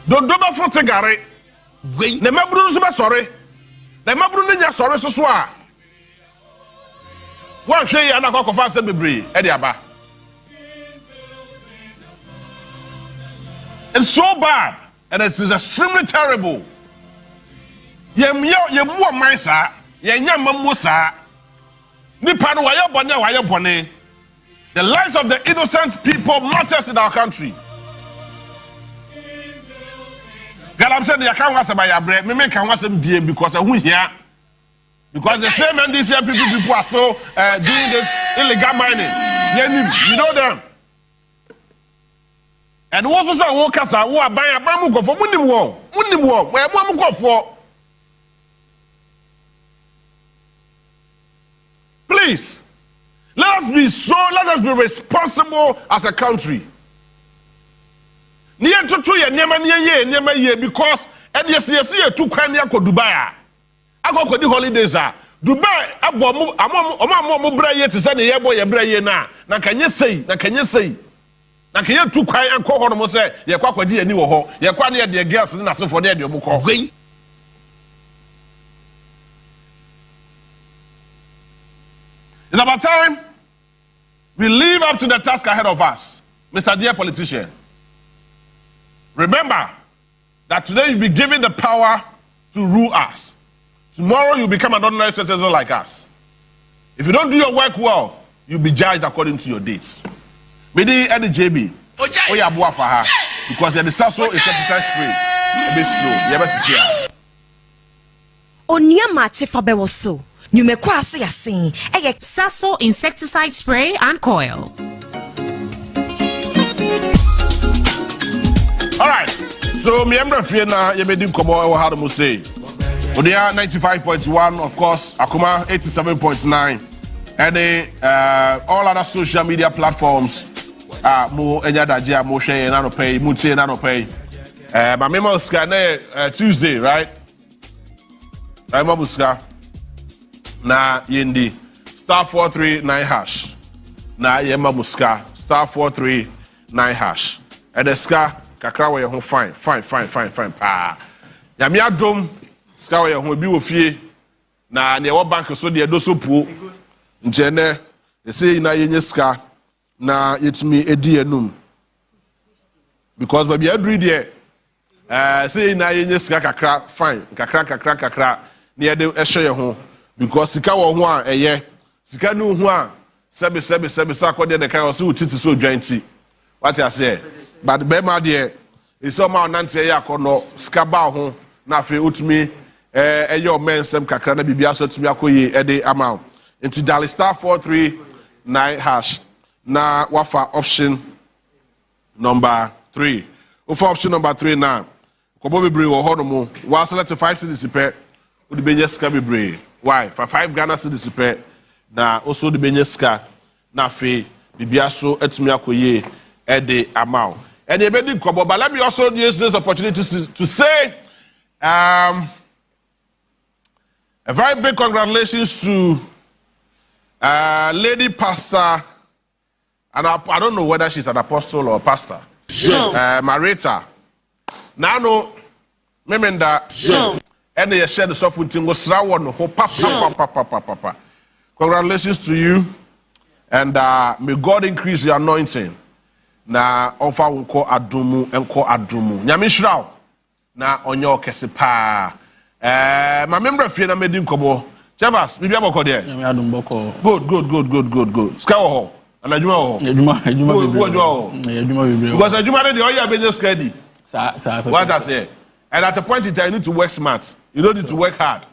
don't do my fruit gare. Ne mabru so be sorry. Ne mabru nya sorry so so a. One hwe ya na kokofa se bebre e de aba. It's so bad and it is extremely terrible. Ye mu man sa, ye nya mammo sa. Nipa no waye bone. The lives of the innocent people matters in our country. God, said you can't answer by your bread. Me can answer because who here? Because the same NDC people are still doing this illegal mining. You know them. And also say workers are who are buying a bamboo for money war. Where one go for? Please. Let us be responsible as a country. Near to two year because and yes, two can go Dubai. I go the holidays are Dubai abo braye to send a boy a braye na can you say na can you two cry and call on say ye kwakwaji ani wo ho ye kwa near the girls na so for there the omukọ. It's about time we live up to the task ahead of us, Mr. Dear Politician. Remember that today you'll be given the power to rule us. Tomorrow you'll become an ordinary citizen like us. If you don't do your work well, you'll be judged according to your deeds. Maybe at the JB, because the sasso is exercise spray. A bit slow. You ever see her? Onua Maakye fa be wo so. Numekwa aso yasin. Eye Sasso insecticide spray and coil. All right. So me emra fie na ye bedi komo e wo hard mo say. Odia 95.1, of course, Akuma 87.9. And all other social media platforms mo enyadaje mo hwe na no pay, mo tie na no pay. My memo scan Tuesday, right? I'm Abuska. Na yendi star 439 hash. Na yema muska star 439 hash. And the ska kakra we ho fine pa. Ya mi adom ska we ho bi wo fie na ne wo bank so de do so puo. Nche ne say na yenye ska na yetumi edi enum. Because baby adri there say na yenye ska kakra fine kakra ne de ehye ho because sika wo ho a eye sika no ho a sebe akode de kai so titi so dwanti what I say but be ma de e so ma nante ya akono sika ba ho na afi otumi eye o mensem kakra na bibia so tumi akoye e de amount into dial star 439 hash na wafa option number 3 for option number 3 now kobo bebre wo ho no mo wa select 5 cedis per wo de benye ska bebre. Why? For 5 Ghana cedis per na also the benye ska na fe bibia so etumi akoye e de amount. And ebedi kobo, but let me also use this opportunity to say a very big congratulations to lady pastor, and I don't know whether she's an apostle or a pastor. Marita. Now no memenda and they share the software thing go srawo no ho papa. Congratulations to you, and may God increase your anointing. Na ofa unko adumu enko adumu. Nyame shraw na onyo kese pa. Ma member fie na medi nkobo. Chavas, bibia boko there. Nyame adum boko. Good. Ska wo ho. Ana adwuma wo ho. Adwuma bebre. Adwuma bebre. Because adwuma dey oya business steady. Sa. What I say. And at a point in time, you need to work smart. You don't need to work hard.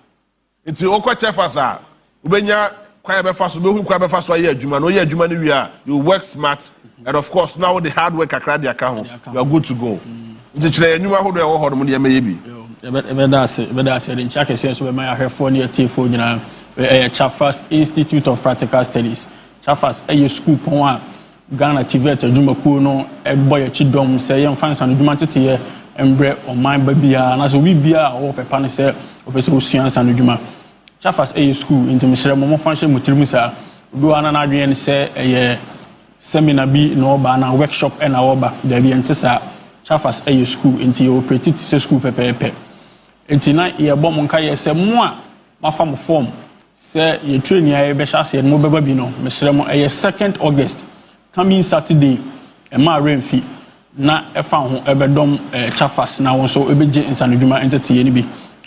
It's okwa chefasa. Ubenya kwaya be faso, be hu kwaya be faso aye adwuma. No ye adwuma ni wi a, you work smart. And of course, now the hard work akra dia ka ho, you are good to go. It's chere adwuma ho do e wo ho no de me bi. Ebeda ase the nchake sense so be my ahwefo ne atifo nyina Chafas Institute of Practical Studies. Chafas school pon a Ghana TVET adwuma ku no e boy chidom say yem fans an adwuma tete ye embre o man ba bia na so wi bia o pepa ne say o pese o suan san adwuma. Chafas school into misere mo function mutirim sa do ana na adwen say seminar bi no ba na workshop e na oba da bi entisa Chafas school into your pretty school pepe. Enti na ye bom nka ye se mo a mafa mo form se ye training ya be sha se mo beba bi no mesere mo 2nd August coming Saturday e ma renfi na e fa ho e be dom Chafas na won so e be je insanadwuma entete ye ni bi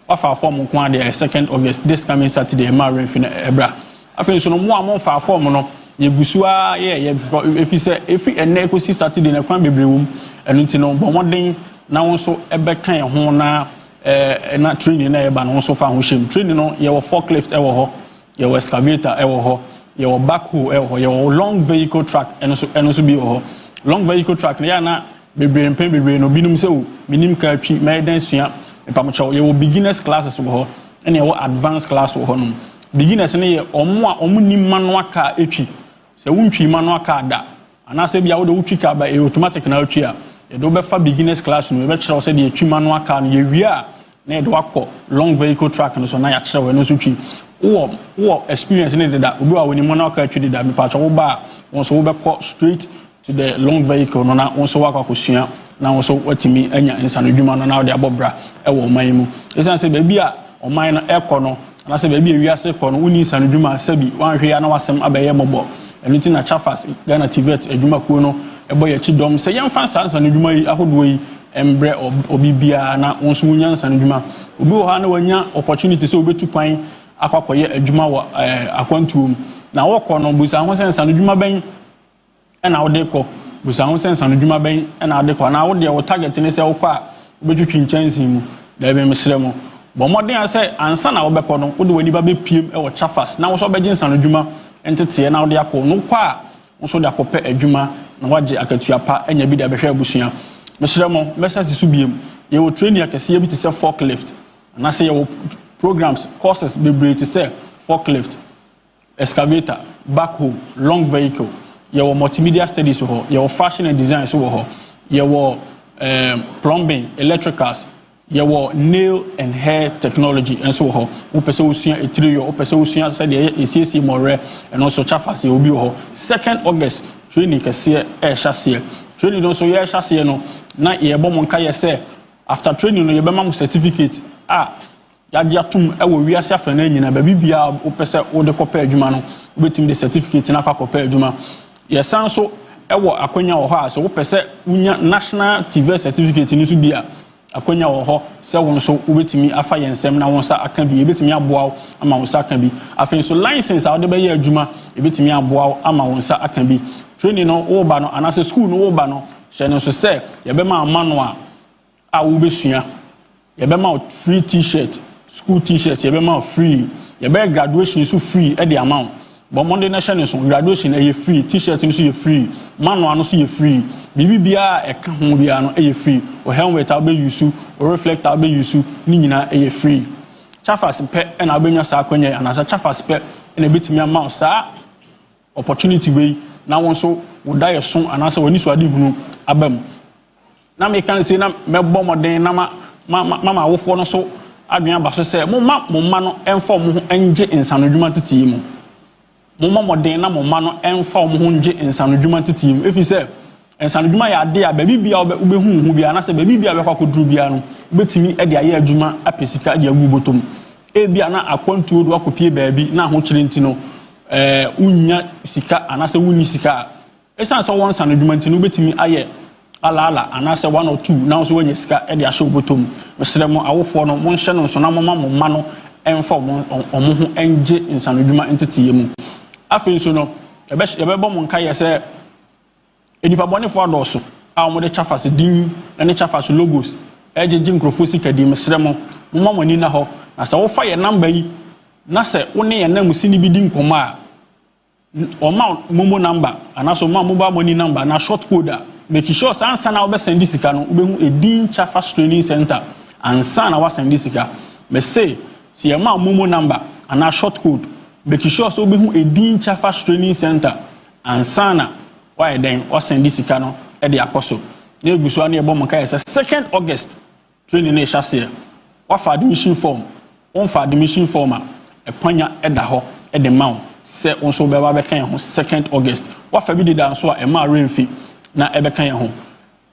wafa form nko ade 2nd August this coming Saturday e ma renfi na ebra afi so no mo a mo fa form no ye gusua ye efi se efi ene ko si Saturday na kwan bebrewum enu nti no bon moden na won so e be kan ho na na training na eba no so fa ho shem training no ye wo forklift e wo ho ye wo excavator e wo ho ye wo backhoe e wo ho ye wo long vehicle truck eno so bi wo ho long vehicle truck na ya na bebre no binum se o minim ka twi meden sua epamcho ye wo beginners classes wo ho ene ye wo advanced class wo ho no beginners ne ye omo ni manual car etwi se wuntwi manual car da ana se bia wo de wutwi car ba automatic na wutwi a ye do be fa beginners class no be kire wo se de etwi manual car no ye wi a na ye do akọ long vehicle truck no so na ya kire wo no so twi wo experience ne de da obi wa woni manual car twi de da me pacho wo ba won so wo be call straight to the long vehicle no na won so wa akosua na won so watimi anya insanadwuma no na wo de abobra e wo man mu esan se ba bi a o man no ekọ no na se ba bi ewiase kọ no woni insanadwuma sabi wan hwe ya na wasem abaye mobo enu ti na Chafas Ghana TVET adwuma ku no e boye chidom se yem fan sanadwuma yi ahodo yi embre obibia na won so wunya sanadwuma obi wo ha na wanya opportunity se obetu kwan akwakoye adwuma wo akwantuom na wo kọ no busa ho sanadwuma ben na wo de kọ busa ho sanadwuma ben na wo de kọ na wo de wo target ne se wo kọ a obetwitwi nchansi mu da be mesrɛ mo but modern I say ansa na wobekọ no wo de wani ba be piem e wo chafas na wo so begye nsa no dwuma entete na wo de akọ no kwa wo so de akọpẹ adwuma na wagye akatua pa enya bi de behwe abusua mesremo message su biem ye wo training akese bi te say forklift na say ye wo programs courses be te say forklift excavator backhoe long vehicle ye wo multimedia studies ho ye wo fashion and design so ho ye wo plumbing electricals ye wo nail and hair technology and so ho wo pese wo sua etrio wo pese wo sua say de ECC more and also chafas ye obi ho 2nd August training kese chassis training don so ye chassis no na ye bom nka ye say after training no ye be ma certificate yadi atum e wo wiase afana nyina ba bibia wo pese wo de kopɛ adwuma no wo betim de certificate na akopɛ adwuma ye san so e wo akonya wo ha so wo pese unya national TV certificate ni so bia akonya wo ho se won so wo betimi afa yensem na won sa aka bi e betimi aboa ama won sa aka bi afen so license a wo de be ye adwuma e betimi aboa ama won sa aka bi training no wo ba no anase school no wo ba no hye no so se ye be ma amano a wo besua ye be ma free t-shirt school t-shirts, you be free. You be graduation so free at the amount. But Monday national so graduation you free, t-shirt you free, manual so you free. BBBA e kan ho bia no e free. O helmet be use, o reflector be use, ni nyina e free. Chafas pe e na benya sa akwanya and as a chafas pe e na betimi amount sa opportunity way na won so wo die so and as woni so ade hunu abam. Na me kan say na me bɔ modern na mama wofo no so adwena ba so say mo ma no emfa mo ho enje insanodwuma tete mu mo modern na mo ma no emfa mo ho enje insanodwuma tete mu efi say insanodwuma ya ade a ba bibia obehu bia na say ba bibia be kwakoduru bia no betimi e de aye adwuma apesika de agu botom e bia na akwantuo do akopie baabi na ho kyere ntino unya sika anase wunni sika esan so won insanodwuma ntino betimi aye ala anase 1 or 2 now so when sika e de ahye obotom mesremo awofo no mon hye no so na mama mo ma no emfa omo ho enje insanodwuma entetiye mu afen so no e be bo mo nka ye se enipa bone fo adoso a mo de chafas din ene chafas logos e je nkrofo sika di mesremo mo ma mo ni na ho na se wo fa ye number yi na se wo ne ye na musini bi din koma a o ma momo number anaso ma mobile money number na short code a make sure sansa na obe send sika no obehu edin chafas training center ansa na wa send sika me say si e ma momo number ana short code make sure so obehu edin chafas training center ansa na wa eden wa send sika no e de akoso na eguso na e bom kai say 2nd August training na chassis wa fa admission form on fa admission form a e panya e da ho e de maw se on so be ba be kan ho 2nd August wa fa bi de dan so a e ma renfi na ebekan ye ho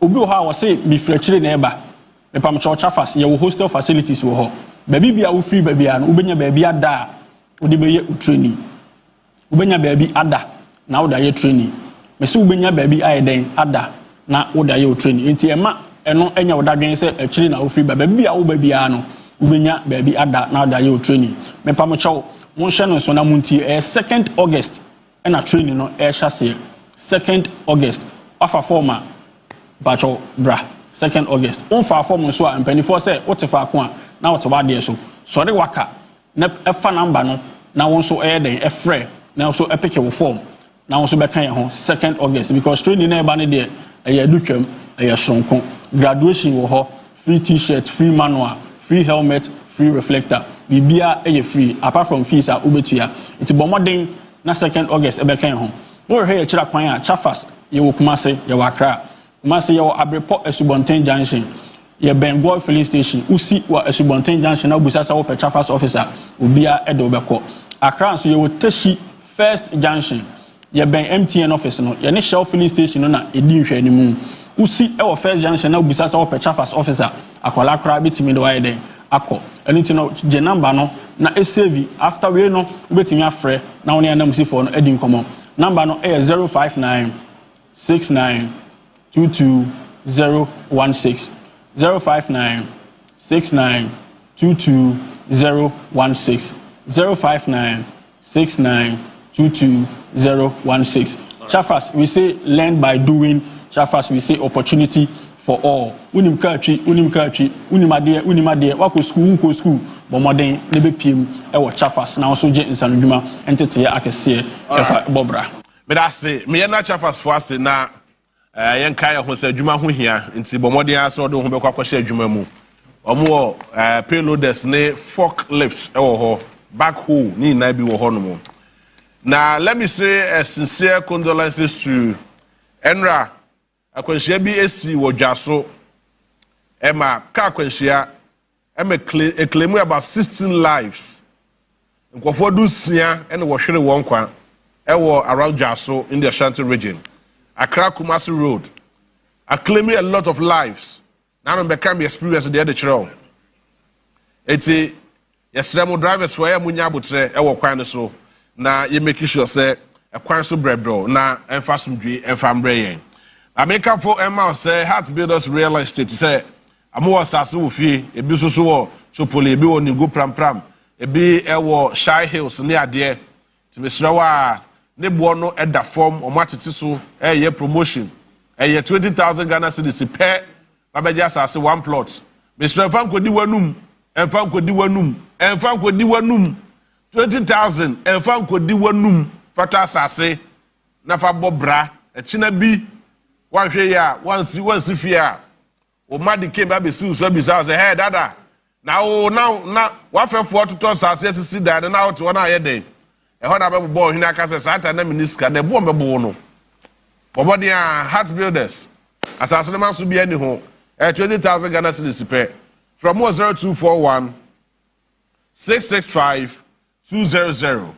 obi o ha wo se bi frachire na eba me pam chafas ye wo hostel facilities wo ho baby bia wo free baby an ubenya baby ada wo de be ye training ubenya baby ada na wo da ye training me se ubenya baby ayeden ada na wo da ye training enti ema eno enya wo da dwen se achire na wo free baby bia wo baby ano ubenya baby ada na wo da ye training me pam chaw won hye no so na munti 2nd August na training no chassis 2nd August afa forma bacho bra 2nd August on fa form so a mpanifo say what fa ko a na what ba de so sori waka na efa number no na won so den e frɛ na so epic wo form na won so be kan ye ho 2nd August because training na e ba ne de e adutwam e sonko graduation wo ho free t-shirt free manual free helmet free reflector bibia e free apart from fees a obetua it bomoden na 2nd August e be kan ye ho wo he ye kira kwan a chafas ye wo Kumase ye wo Accra Kumase ye wo Abrepo Esubonten Junction ye Bengal filling station usi wa Esubonten Junction na busa sa wo Petrafas officer obia e de obekọ Accra so ye wo Tashi First Junction ye ben MTN office no ye ne Shell filling station no na edi nhwe ni mu usi e wo First Junction na busa sa wo Petrafas officer akola Accra bitimi de wa ye den akọ eni ti no je number no na e save after we no betimi afrɛ na woni anam sifo no edi nkomo number no e 059 69222016 059 69222016 059 69222016 Chafas we say learn by doing Chafas we say opportunity for all. Unim country, unimade, wako school, but modern, nebe PM, ewa chafas, now so jet in San Juma, entity akese, Bobra. But I say, me na chafas for us na Yankaya who said Juma who here, into Bomodia, so don't be quite share Juma mu. Or more payloaders, ne fork lifts, or back hole, ni nabi or honomo. Now, let me say a sincere condolences to Enra. Akwenshia BSC wo Jaso. Emma ka akwenshia claim about 16 lives. Nkofo do sia and wo hwere won kwa around Jaso in the Ashanti region. Accra Kumasi Road. I claim a lot of lives. Now be can be experienced the other chiro. Eti yesremo drivers for ya munya botre kwan so. Na you make sure say a kwan so brebro na emfa sumdwe emfa mbre yen. America for Emma say Heart Builders Real Estate say amo asase wo fie ebi so wo chopole ebi wo ningo pram ebi ewo Shy Hills ne ade timesra wa ne bo no eda form o matete so ye promotion ye 20,000 Ghana cedis per babeja asase one plot mesra fan kodi wanum emfa kodi wanum emfa kodi wanum 20,000 emfa kodi wanum fata asase na fa bobra e china bi one ya one see fear o mad came baby so be say hey dada now what for 4 to ton see that now to one aye dey e ho na be bo hina ka say sata na miniska na bo mbebo no bobody Heart Builders asase man so bi ani ho 20,000 Ghana cedis per from 0241 665 200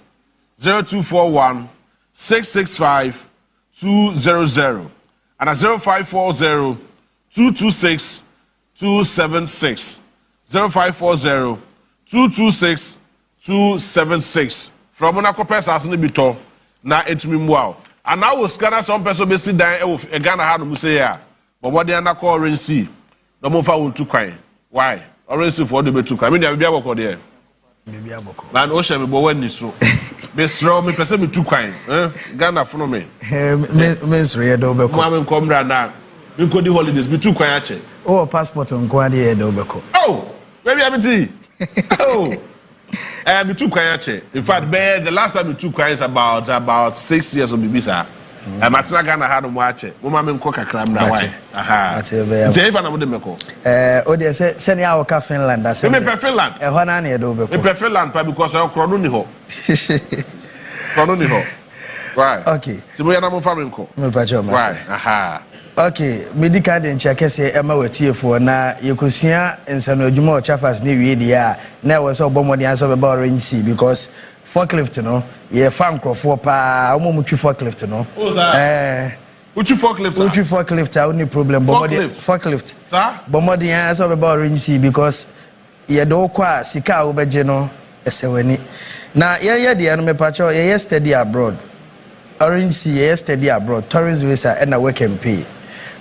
0241 665 200 and at 0540 226 276 0540 226 276 from Monaco Pesa ni bito na etumi muao and now scanner some person be sit down e Ghana ha no mu say ya but what dey na call orange sea no mo fa won tu kwan why orange sea for the be tu kwan me dey bia boko there bia boko na no she me bo wani so be sro me pese me tu kwan Ghana funu me me sro ye do beko ma me komra na me ko di holidays be tu kwan ache oh passport nko ade ye do beko oh maybe abiti oh me tu kwan ache in fact the last time me tu kwan is about 6 years of bibisa Matina Ghana had no ache mo ma me nko kakra mra why aha je fa na mo de meko o de se ne a ka Finland ase me pe Finland e ho na na ye do beko me pe Finland pa because I kro no ni ho kro no ni ho why okay si mo ya na mo fa me nko me pa cho ma why aha okay medical den chakese ema watiefo na yekosua nsano adwuma o chafas ne wie dia na we so obomodi answer be ba orange sea because forklift no ye fan crofo pa omomutwi forklift no uchi forklift only problem bomodi forklift sir bomodi answer be ba orange sea because ye do kwa sika wo beje no esewani na ye dia no me pacho ye study abroad orange sea ye study abroad tourist visa and work and pay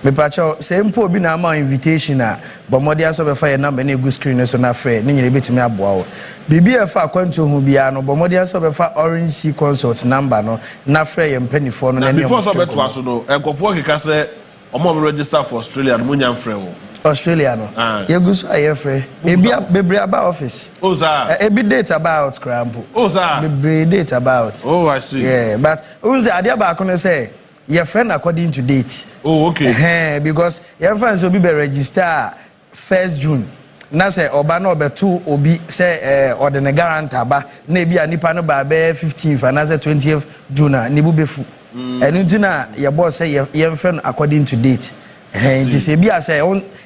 me pacho say mpo obi na ama invitation a bomodi aso be fa ye number na egu screen so na frɛ ne nyine betimi aboa wo bibi e fa kwanto hu bia no bomodi aso be fa orange sea consult number no na frɛ ye mpanifo no na ne before so beto aso no enkofo keka say omo me register for Australia no munya frɛ wo Australia no ye gu so aye frɛ ebia bebre about office oza ebi date about crampo oza bebre date about oh I see yeah but unse ade ba ko no say your friend according to date. Oh, okay. Because your friends will be register 1st June. Na say oba no be 2 obi say or the guarantor ba na bi anipa no ba be 15th and na say 20th June ni bu befu. Enu ntina your boss say your friend according to date. Nti say bi say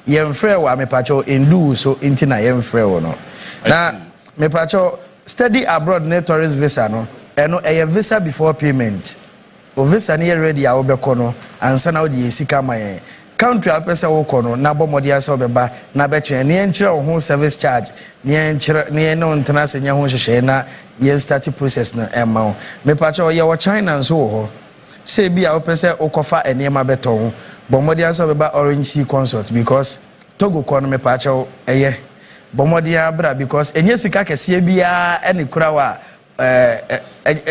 your friend wa me pacho endu so ntina your friend wo no. Na me pacho study abroad na tourist visa no. Eno visa before payment. Ovisa ni ready a obeko no ansa na odi esika mayen country apese wo kono na bomodi asa obeba na be kire ne enkyere wo ho service charge ne enkyere ne no ntena senya ho hyehye na ye start process na emma me pa che ye wo China nso wo ho se bi a opese okofa enema beton bomodi asa obeba orange sea consult because Togo kono me pa che eye bomodi abra because enye sika kese bia ene kura wa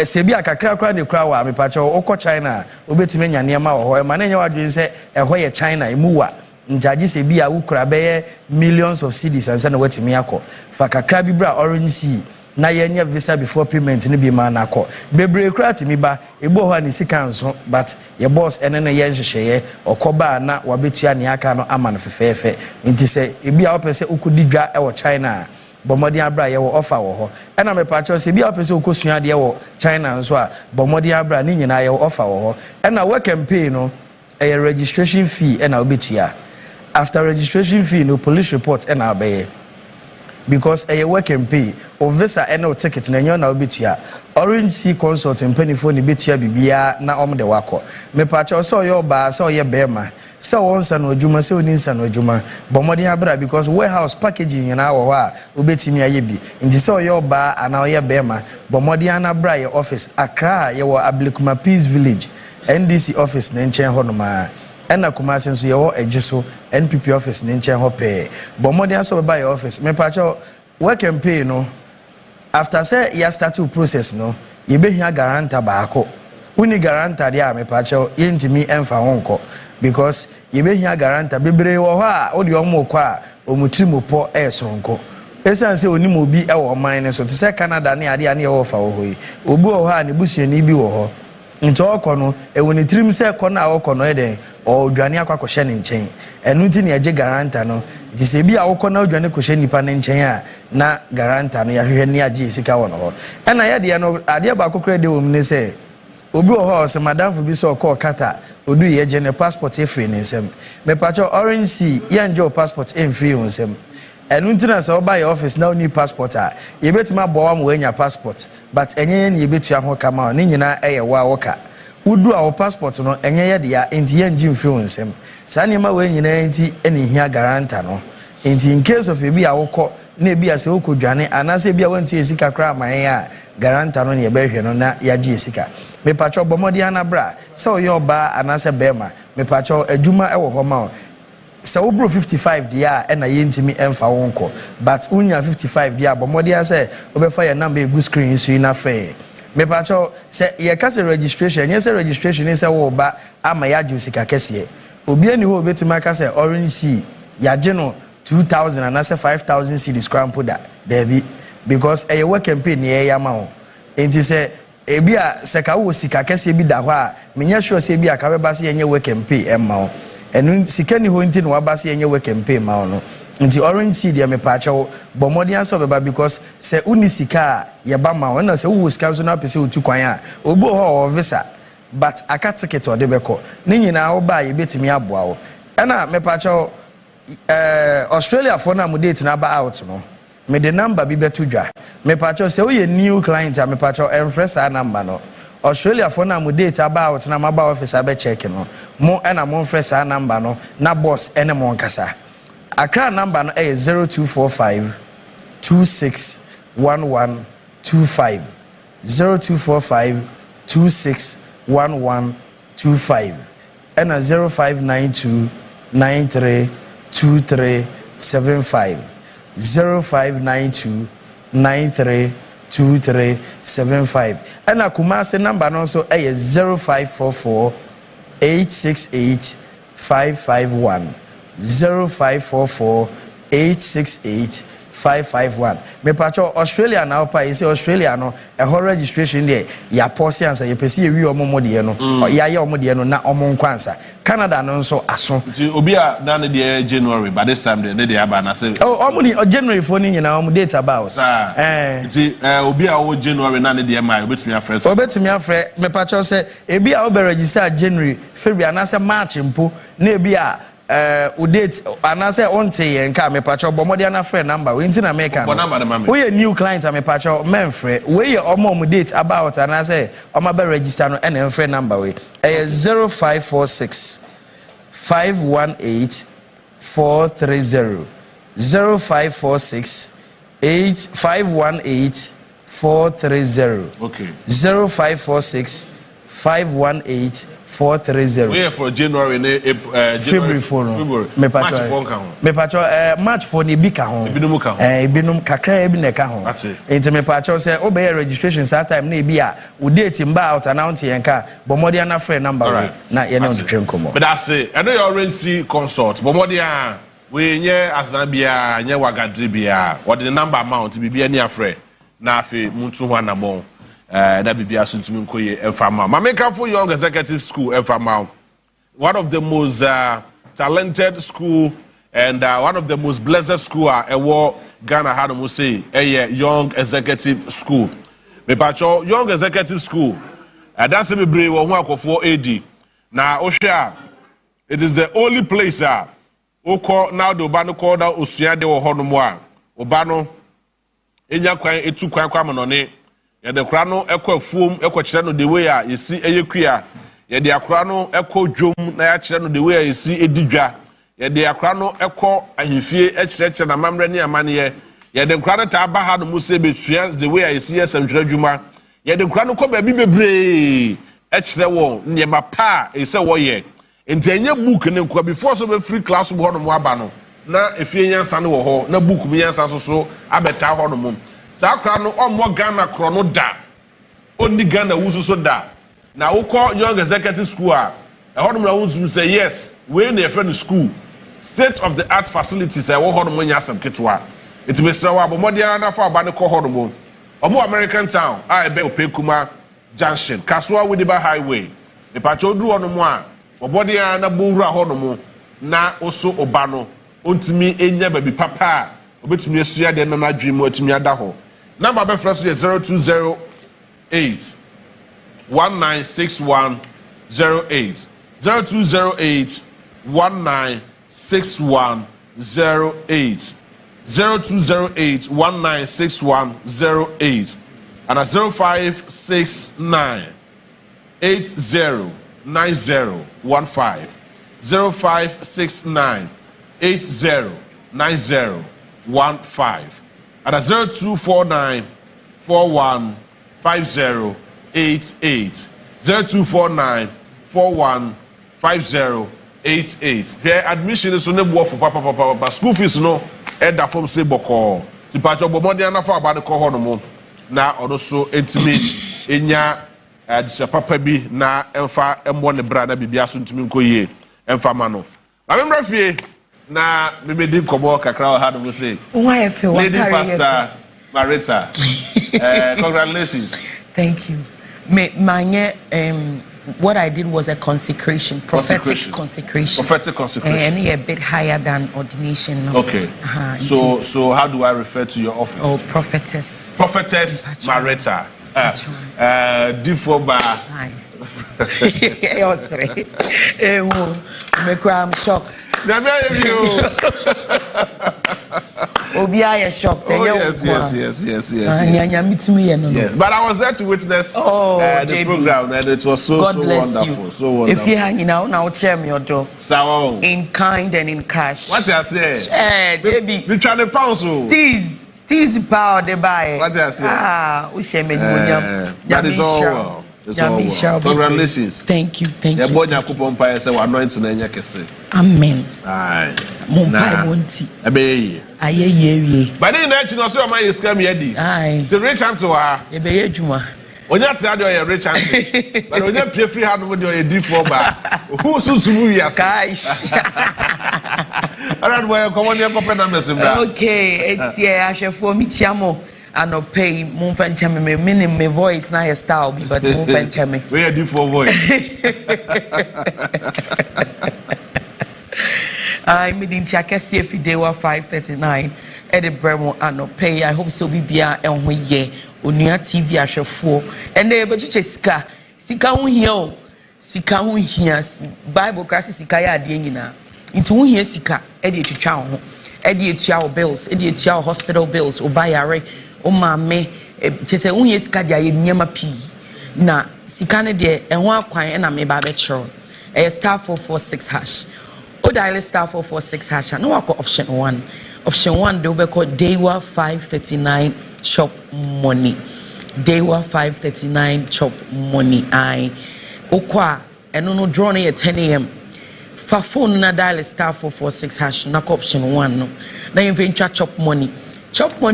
sebi akakra ne kra wa me pacho okọ China obetime nya niam a ho e ma na nya wadwen se e ho ye China emuwa ntaji se bi a wukura beye millions of cedis ansa na watimi akọ fa kakra bi bra Orange Sea na yenye visa before payment ni bi ma na akọ bebre kura timi ba ebo ho ani sika nso but ye boss ene na ye hyehyeye okoba na wabetua ne aka no ama no fefefe nti se ebi a opese ukudi dwa e wo China bomodi abra ye wo offer wo ho ena me pacho se bi opese ukosua de wo China nso a bomodi abra ni nyina ye wo offer wo ho ena work campaign no a registration fee ena obetua after registration fee no police report ena obeye because a work and pay or visa and no ticket na nyo na obetua Orange Sea Consult penifo ni betua bibia na de wako me pacha so yo ba so ye bema so wonsa no adwuma so ninsa no adwuma bomodi abra because warehouse packaging na wo ha obetimi aye bi nti so yo ba ana ye bema bomodi ana bra ye office Accra ye wo Ablikuma Peace Village NDC office na nchen ho no ma ena Kumasi nso ye wo ejiso NPP office ne nchen ho pe bomodi aso ba your office me pacho work and pay no after say ya start to process no ye be hia guarantor baako uni guarantor dia me pacho yentimi emfa wonko because ye be hia guarantor bebre wo ho a odi omukọ a omutirimopo esonko esan se oni mo bi e wo man ne so te say Canada ne ade ane ye wo fa wo hoyi obi wo ho a ne busuani bi wo ho nti okono ewoni tirim se kono a okono eden o dwane akwakohye ne nchen enu nti ne age guarantor no nti se bi a okono odwane kohye nipa ne nchen a na guarantor no ya hwehwe ne age sika wono ho ena ye de no ade ba kokra de wom ne se obi wo ho se madam fu bi so ko kata odu ye je ne passport e free ne nsem me pacho Orange Sea ye nje passport e free onsem enu nti na se oba your office na new passport a ye betima bo wa mo anya passport but enye ne ye betua ho kama ne nyina eye wa woka udu our passport no enye ye de ya enti ye nji mfiri onsem sa ne ma we nyina enti eni hia guarantor no enti in case of ebi awokọ na ebi ase okodwane anase ebi awantu esika kra man ya guarantor no ne ye behwe no na ya gi esika me pacho bomodi anabra se oyo ba anase bema me pacho adwuma ewo ho ma se obro 55 dia e na yentimi emfa wonko but unya 55 dia bomodi ase obefa ya number egu screen so ina free me pacho se ye kase registration ye se registration is wo ba ama ya ju sika kese obi ani ho obetima kase Orange Sea ya je no 2000 and ase 5000 cedis crown powder debi because e work campaign ye ya ma ho enti se ebi a se ka wo sika kese bi da ho a menya sure se bi aka beba se ye work campaign emma ho enu sika ni ho nti no waba se ye work campaign ma ho no nti Orange Sea dia me pacho bomodi aso beba because se uni sika ye ba ma na se wo sika so na pese otu kwan a obo ho visa but aka ticket o de beko ni nyina wo ba ye betimi aboa wo na me pacho Australia for na mo date na ba out no me the number bi betu dwa me pacho se wo ye new client a me pacho enfresh a number no Australia for na mo date about na ma ba office abe check no mo na mo fresh a number no na boss ene mo nkasa Accra number no is 0245 261125 0245 261125 and 0592 932375 0592 932375 and Kumasi number no so is 0544 868 551 0544 868 551 me pacho Australia now pa is Australia no a whole registration there ya pause answer ye pese ye wi omo de no ya ye omo de no na omo nkwansa Canada no so aso nti obi a na ne de January by this time they dey aba na say omo ni January for ni nyina omo date about nti obi a wo January na ne de ma obetumi afre me pacho say ebi a wo be register January February na say March mpo na ebi a date anase onte yen ka me pacho bomodi na friend number we ntina make am we new client me pacho men friend we omo date about anase omo be register no en friend number we 0546 518 430 0546 518 430 okay 0546 518-430. We are for January, February for March for the big home. Binum kakra bi neka ho. Enti me pacho say obey registration that time na bi a wo date mba out announce yenka bomodi na friend number na ye no twetwe nkomo. But I say I know you already see consult bomodi a we nye azabia nye wagadri bia or the number amount bibia ni afre na afi muntu ho anabon na bibia so ntumi nkoye emfama. Mameka for Young Executive School emfama. One of the most talented school and one of the most blessed school ewo Ghana had to say Young Executive School. Me pacho Young Executive School. That's me brave wo ho akofo AD. Na ohwa it is the only place Oko now the Obano called out Usua de Honomwa. Obano Enya Kwan etu kwan kwa monone. Ya de kra no ekwa fuom ekwa kire no the way a yesi eyekua. Ya de akra no ekwa dwom na ya kire no the way a yesi edidwa. Ya de akra no ekwa ahifie ekire na mamre ne amane ya de kra no ta ba ha no muse betua the way a yesi esamtwira dwuma. Ya de kra no ko ba bi bebre ekire won nyema pa ese wo ye. Nti enye book ne kwa before so be free class bo no mo aba no na efie nyansa ne wo ho na book mi nyansa so abeta ho no mo sa kra no ommo Ghana kro no da oni Ghana wusu so da na wokọ Young Executive School ho no mo wusu say yes we na friend school state of the art facilities e wo ho no mo nyasam ketwa it be say wa bomodia na fa aba ne ko ho no mo omo American Town a ebe Opekuma Junction Kaswa Widiba Highway e pa chodu ho no mo a obodi na bowura ho no mo na oso oba no ontimi enya baby papa obetumi asua de na adwemu atumi ada ho number be fresh 0208 196108 0208 196108 0208 196108 and 0569 80 9015 0569 809015 and 0249 415088 0249 415088. Here admission is on the board for papa school fees no head that from say boko ti pacho bomodi na fa aba de ko hono mo na odoso entimi enya adisa papa bi na emfa embo ne bra na bibia so ntumi nkoyie emfa ma no na me mrafie na me medi kobo kakra o hado say why feel Lady Pastor Marita congratulations. Thank you. What I did was a prophetic consecration. Prophetic consecration. And a bit higher than ordination. No? Okay. So how do I refer to your office? Oh, prophetess. Prophetess Marita. Difoba. I'm shocked. Obia is shocked. Yes. Yes, but I was there to witness the program, and it was so wonderful. So wonderful. If you're hanging out now, chair me your door. In kind and in cash. What I say? JB. We try to pounce. Steez power they buy. What I say? That is all well. It's all well. Congratulations. Thank you. The boy Yakupon Paya said, "We're anointing in Yakese." Amen. Aye. Mumpai won't. Aye. But then you know, so my is coming Eddie. Aye. The rich answer. Ebe Juma. Onya te ade o rich answer. But onya pie free hand mo de o D4 ba. Who so sumu yas. Gosh. Alright, boy, come on, you come na message. Okay, it's yeah, I shall for me chamo. I no pay Mumfan Chame, meaning my voice now a style, but Mumfan Chame. Where do for voice? I made in Chakasi if they were 539 at the Bremo and no pay. I hope so be bia and we ye Onua TV I shall 4 and they but Sika here Bible Christ Sikaya Dienina into who here Sika Eddie to chow Eddie chow bills Eddie chow hospital bills or buy a o mame just say unye sika dia ye nyama pi na sika ne de e ho akwan na me ba be chiro e star 446 hash o dial star 446 hash no wa option 1 do be call Daywa 539 chop money Daywa 539 chop money I okwa eno no draw no 10 a.m. fa phone na dial *446# na option 1 no na you chop money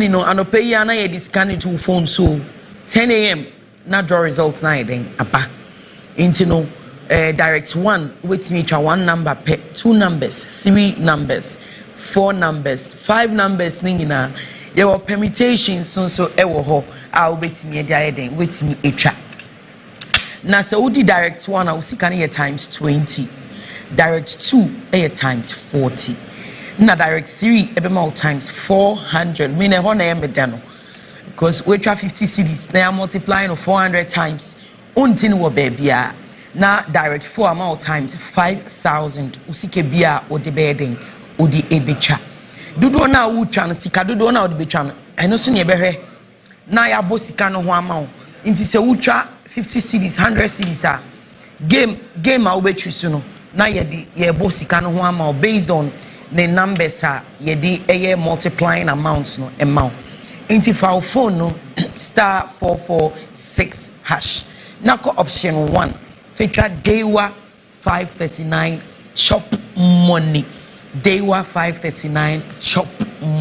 no anope ya na ye scan it to phone so 10 a.m. na draw results na then apa into no direct 1 wait me try 1 number per 2 numbers 3 numbers 4 numbers 5 numbers ningina there were permutations so ewo ho a wait me dey then wait me etwa na so udi direct 1 a usika na times 20 direct 2 times 40 na direct 3 ebema times 400 mean e ho na emedano because we try 50 cedis they are multiplying 400 times untin wo bebia na direct 4 amount times 5,000 usike bia odi bedeng odi ebecha dodo na wutwa no sika dodo na odi betwa no eno so ne behwe na ya bo sika no ho amount nti se wutwa 50 cedis 100 cedis a game a obetwi so no na ye bo sika no ho amount based on the numbers a ye di multiplying amounts no amount into file phone no *446#. Now go option 1 feature Dewa 539 chop money. Dewa 539 chop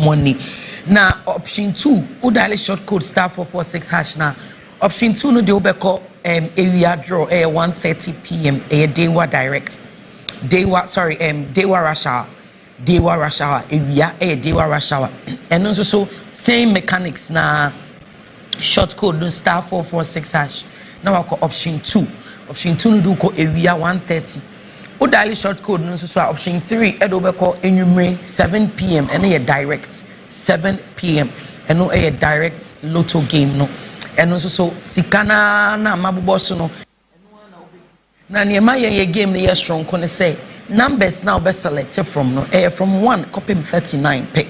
money. Now option 2 who dial short code *446# now. Option 2 no de obeko area draw 1:30 p.m. Dewa direct. Dewa rush hour. Dewa rush hour area Dewa rush hour and also so same mechanics na short code no *446#. Now I call option 2 no do ko area 1:30 o dial short code no so option 3 edo be call enyumre 7 p.m. and a direct 7 p.m. and no a direct lotto game no and also so sikana na mabubo so no na niema ye game na ye strong ko ne say numbers now be selected from no from 1 copy 39 pay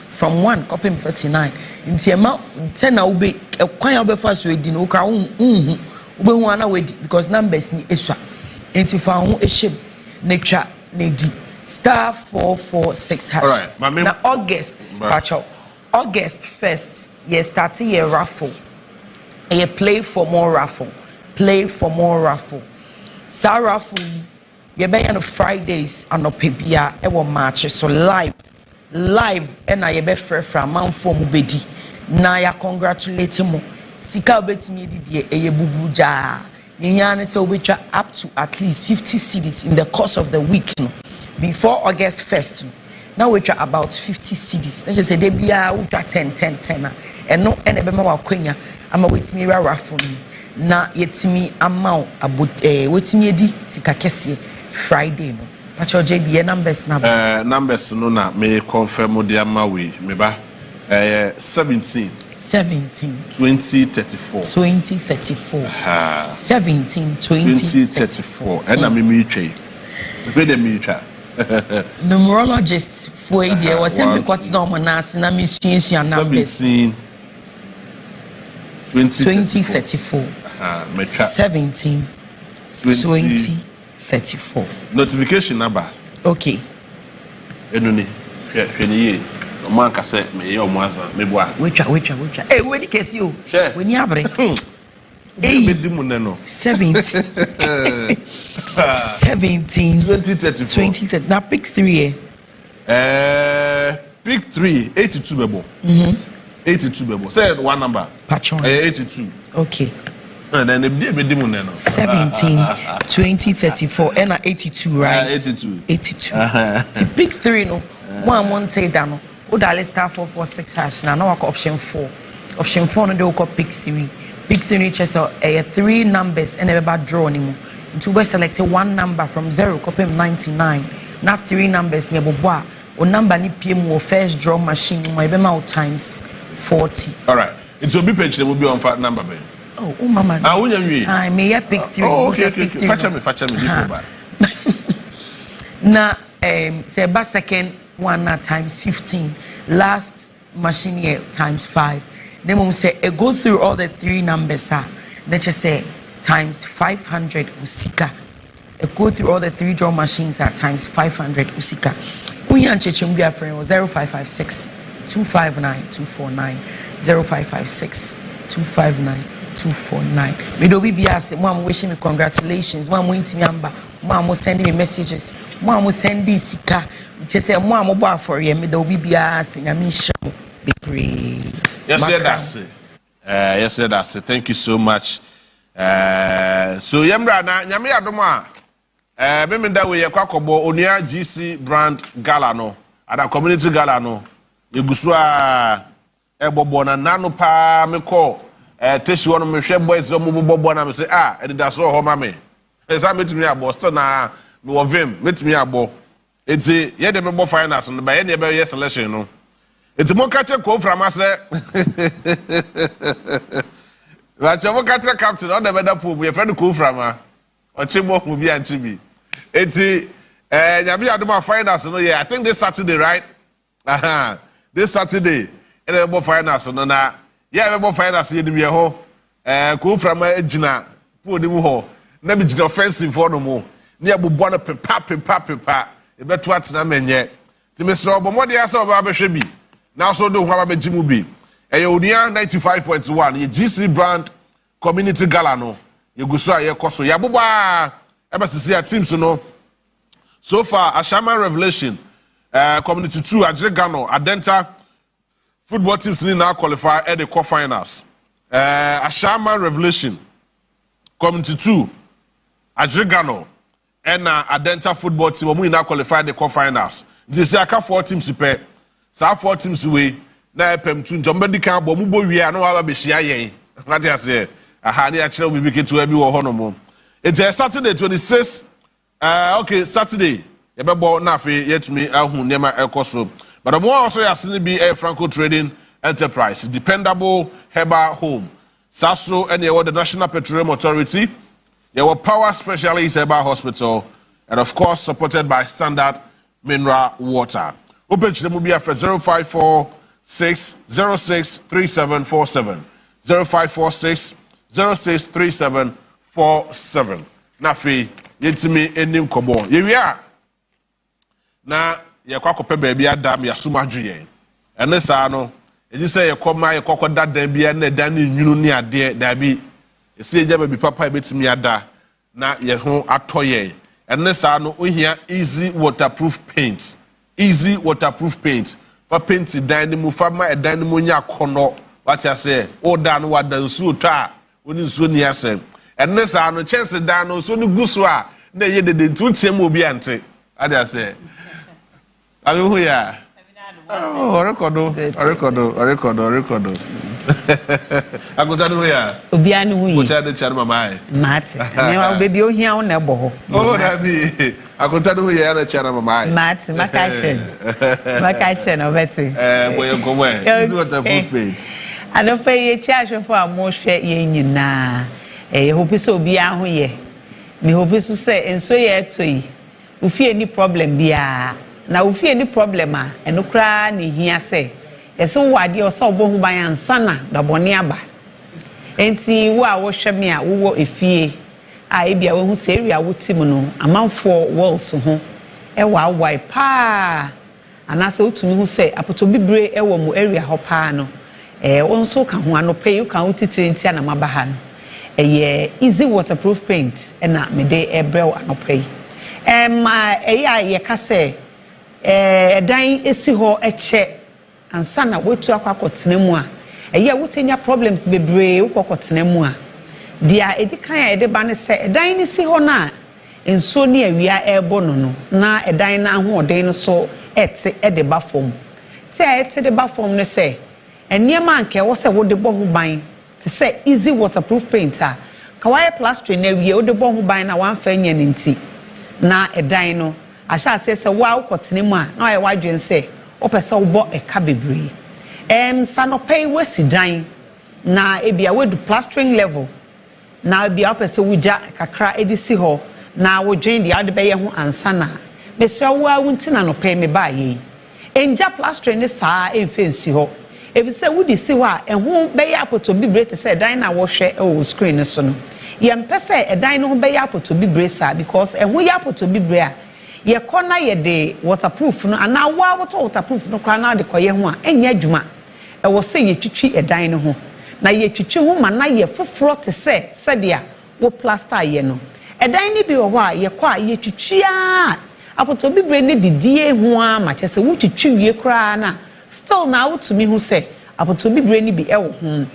from 1 copy 39 nti ema 10 na ube kwan ya obefa so edi no ka ube hu ana wedi because numbers ni esua nti fa hu ehye na twa na di *446#. All right, na August August 1st ye start ye raffle ye play for more raffle sa raffle ye be on Fridays anopebia e wo Maakye so live and I be fra man for mu bedi na ya congratulate mo sika obetimi didie eye bubuja nya ne se obetwa up to at least 50 cedis in the course of the week no before August 1st now we try about 50 cedis na say dey bia we try 10 na eno ene be ma wakwanya ama wetimi raffle na yetimi amount about wetimi edi sika kese Friday no pacho JB numbers na numbers no na me confirm the amawe me ba 17 2034 17 2034 and na me twa be dem me twa numerologist for idea was sempre kwat na mo na ase na me suasua numbers 17 2034 me twa 17 2034 notification number okay enuni hweniye o man ka se me ye o mo asa me boa which we di kesi o we ni abre me di mu ne no 17 2034 na pick 3 pick 3 82 bebo 82 bebo say one number patron 82 okay and then the be mu ne no 17 2034 and 82 right 82 to pick 3 no one say down no o dial *446# na no option 4 no dey call pick 3 chess 3 numbers and ever draw ni mo to we select one number from 0 copy 99 not 3 numbers ne bobo a o number ni pm wo first draw machine mo e be ma times 40 all right it will be page there will be on fat number ben oh mama I may pick 3 okay fetch me before ba na say ba second one na times 15 last machine here times 5 then we say go through all the 3 numbers then just say times 500 usika go through all the 3 draw machines at times 500 usika we yan chechim bia friend 0556 259 249 0556 259 249. Me do be biase. Mom wishing me congratulations. Mom went to me amba. Mom was sending me messages. Mom was sending sika. Just say mom bar for you. Me do be biase. I mean show. Be pray. Yes, that's it. Yes, that's it. Thank you so much. So yemra na nyame adoma. Me da we yakwakobo Onua GC brand gala no. Ada community gala no. Yegusu a ebobo na nanu pa me call. Teshi one me share boys zo bobo na me say e da so ho ma me. Esa metimi abo still na me wo vim metimi abo. Enti ye de me bo finance no ba ye ne be ye selection no. Enti mo ka che ko from ase. La che mo ka che captain on the better pool we friend ko from a. O che mo mu bi anchi bi. Enti nyabi adoma finance no yeah I think this Saturday right? This Saturday and the bo finance no na yeah we bo finance ye dim ye ho ko from agina po dim ho na bi gina offensive for no mo na abobɔ no pepa e beto atena menye ti mesro obomo de asa oba behwe bi na so do ho aba begimu bi e ye Onua 95.1 ye GC brand community gala no ye guso a ye koso ya boba e ba sisi ya teams no so far Ashama Revelation community 2 Ajregano Adenta football teams need now qualify at the quarterfinals. Ashama Revelation community 2 Ajregano and Adenta football team we now qualify the quarterfinals. This year 4 teams pair. So 4 teams away. Na epem tu ntombe kan bo mu bo wi a no wa be hia yen. What you say? Aha ni a kire we be to abi wo ho no mo. It's Saturday 26 okay Saturday. Ebebo na afi yetumi ahu nema ekoso. But the more also yasini be a Franco Trading Enterprise, dependable herbal home. Sasso and the National Petroleum Authority, your power specialist herbal hospital, and of course supported by Standard Mineral Water. Open to the mobile for 0546063747. 0546063747. Nafi yetimi enim kobo. Yewia. Na ye kwakope baabi adam ya sumadwu yen ene saa no eji se ye koma ye kokoda dan bia na dan ni nwunu ni ade da bi ese eja baabi papa e betimi ada na ye ho atɔ yen ene saa no ohia easy waterproof paint for paint dan ni mu fama e dan ni mu nya kono what you say o dan no wada nsuo tɔ a oni nsuo ni asem ene saa no chance dan no so ni guso a na ye dede ntu tiam obi ante ade say Alu ya. Oh, rekodo. Agutanu ya. Obianu hu yi. Kocha de char mama ai. Mate. Me wa bebi ohia wo na ebo ho. Oh, na bi. Agutanu ya na char mama ai. Mate, makashen. Makashen obeti. Boye komwe. This is what the prophet. Adofa ye cha hwefo a mo hwe ye nyina. Hope so obia ho ye. Me hope so say enso ye etoyi. Ufie ni problem bia. Na ufie ni problem a enokra ni hia se yese wo ade o so obo hu ban ansa na da bone aba enti wo a wo hwe me a wo efie a e bia wo hu se area wo tim no amanfo walls ho e wa wai pa anase otumi hu se apoto bibre e wo mu area ho pa no wo nso ka ho anope you kan utitiri ntia na mabaha no ye easy waterproof paint e na me de e brew anope ya ye ka se dan esi ho eche ansa na wetu akwakotena mu a eye wotenya problems bebre wokokotena mu a dia edikan ya edeba ne se dan ni si ho na enso ne awia ebo no na dan na ho oden no so ete edeba fom te ete deba fom ne se eniema anke wo se wo de bo ho ban te se easy waterproof paint a kawaye plaster na awia wo de bo ho ban na wan fa nya ne nti na dan no asha se wa ukotene mu a na oye wadwen se opese wo bo eka bebre sanopay wasidan na ebia we do plastering level na ebia opese wuja kakra edisi ho na wo dwen dia de beye ho ansa na bese wo awunti na no pay me ba ye enja plastering ne saa emfensi ho efise wudi si ho a eho beye apoto bebre te se dan na wo hwe o screen ne so no yempese edan no ho beye apoto bebre saa because eho ya apoto bebre a ye kona ye de waterproof no ana wa waterproof no kwa na de koye ho a enya adwuma e wo se ye twitwi edan no ho na ye twitwi ho ma na ye foforo te se dia wo plaster ye no edan ni bi wo ho a ye kwa ye twitwi a apoto bibre ne didie ho a ma chese wo twitwi wie kra na still na wo tumi ho se apoto bibre ni bi e wo ho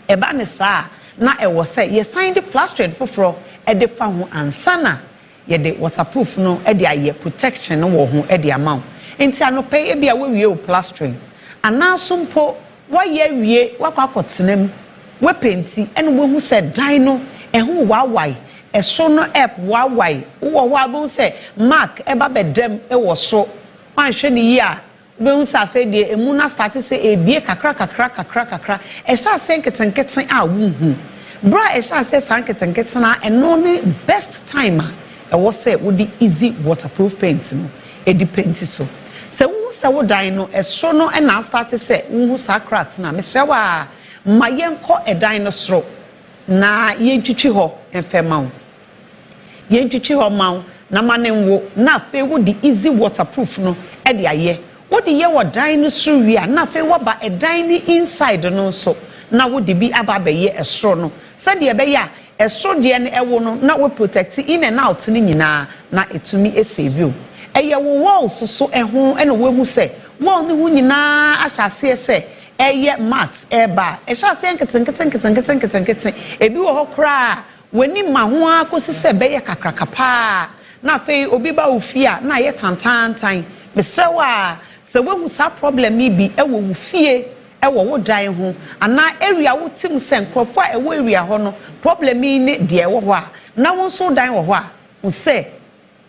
eba ne sa na e wo se ye sign the plaster foforo e de fa ho ansana ye de waterproof no e de aye protection no wo ho e de amount enti anope e bia wo wie o plastering anasompo wa ye wie wakwa kotenem we penti ene wo hu se dan no e hu wawai e so no app wawai wo ho abon se mark e ba bedem e wo so wan hwe ni yi a be hu sa fe de emu na start se e bie kakra e sha senketenketen a wo hu bra e sha se sanketenketen na e no ne best time e wo se wo di easy waterproof paint no e di paint so se wo se wo dan no esro no e na start se wo sa cracks na me hrewa ma yenko e dan no sro na yentwitwi ho enfema wo yentwitwi ho ma na manenwo na fe wo di easy waterproof no e de aye wo di ye wo dan no sro wi a na fe wo ba e dan ni inside no so na wo di bi aba be ye esro no se de be ya esro de ne ewo no na wo protect in and out ni nyina na etumi esave you eye wo walls so eho ene wo hu se wall ne hu nyina ahyase se eye max eba ehyase nketenketen ebi wo ho kra wani ma ho akosi se be ye kakrakapa na fe obi ba ofia na ye tantantan besewa se wo hu sa problem bi ewo wo fie ewo wo dan ho ana area wo tim se nkrofo a ewo area ho no problem ni de ewo ho a na wo so dan wo ho a wo se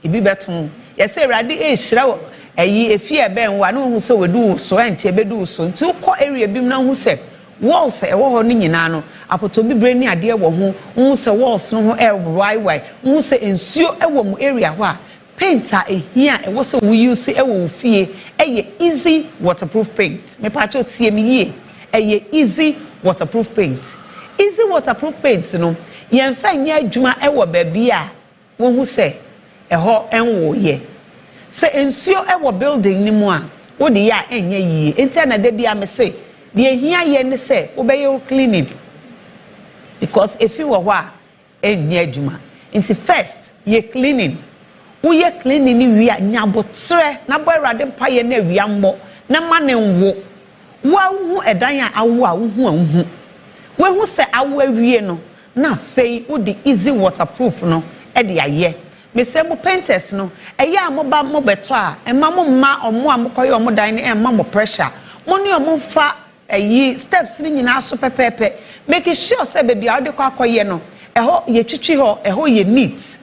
ebi beton yese awrade e hira ayi efie ben wa no hu se wedu so enche bedu so nti ko area bim na hu se walls e wo ho ni nyina no apoto bibre ni ade wo ho hu se walls no ho e wai hu se ensuo e wo mu area ho a paint a ehia e wo se wo use e wo fie e ye easy waterproof paint me pa cho tie mi ye e ye easy waterproof paint no ye mfa nya adwuma e wo ba bi a wo hu se eho enwo ye se ensio ewo building ni mu a wo de ya enye yie enti na da bia me se de ehia ye ne se wo be ye cleaning because if you wo a enye adwuma enti first ye cleaning wo ye cleaning ni wi a nyabotre na bo awrade mpa ye na wi ammo na ma ne nwo wo hu edan a awo a wo hu wo hu se awo awie no na fei wo de easy waterproof no e de aye mesemo painters no eya amoba mo beto a ema mo ma omo amokoye omo dan e ma mo pressure mo ne omo fa eyi steps ni nyina so pepepe make sure say baby a de kwa akoye no eho ye twitwi ho eho ye neat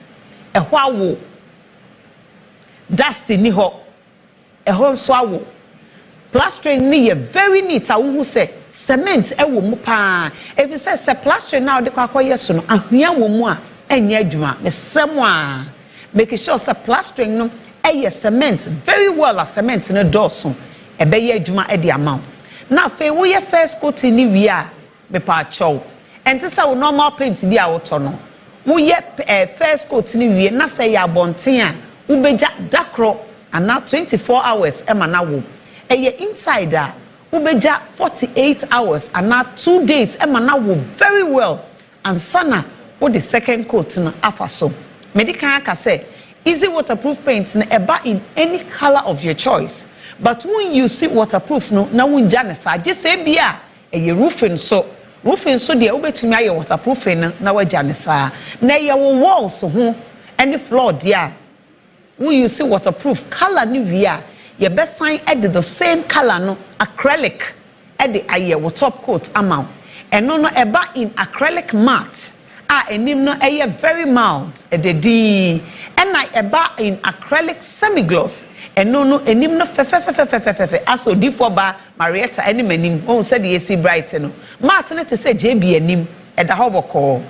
eho awo dust ni ho eho so awo plastering ni ye very neat a wo say cement ewo mu pa if you say plastering now de kwa akoye so no ahua wo mu a enya adwuma mesemo a make sure say plastering no eye cement very well as cement no doso e be ye adwuma e de amount na fe wo ye first coat ni wi a me pa chow enti say wo normal paint bi a wo to no wo ye first coat ni wi na say ya bonten a wo beja dakro ana 24 hours e ma na wo eye inside a wo beja 48 hours ana 2 days e ma na wo very well and sana wo the second coat na afaso medical aka say easy waterproof paint na eba in any color of your choice but when you see waterproof no na won jane sa je say bia e roofing so de obetumi aye waterproof na wa jane sa na ye wo walls ho any floor dia when you see waterproof color ni wi a ye be sign e the same color no acrylic e the aye wo top coat amount eno no eba in acrylic matte enim no very mild ededi na eba in acrylic semi-gloss eno no enim no fe aso difo ba Marietta enim enim o se de esi bright no matte ne te se JB enim eda hoboko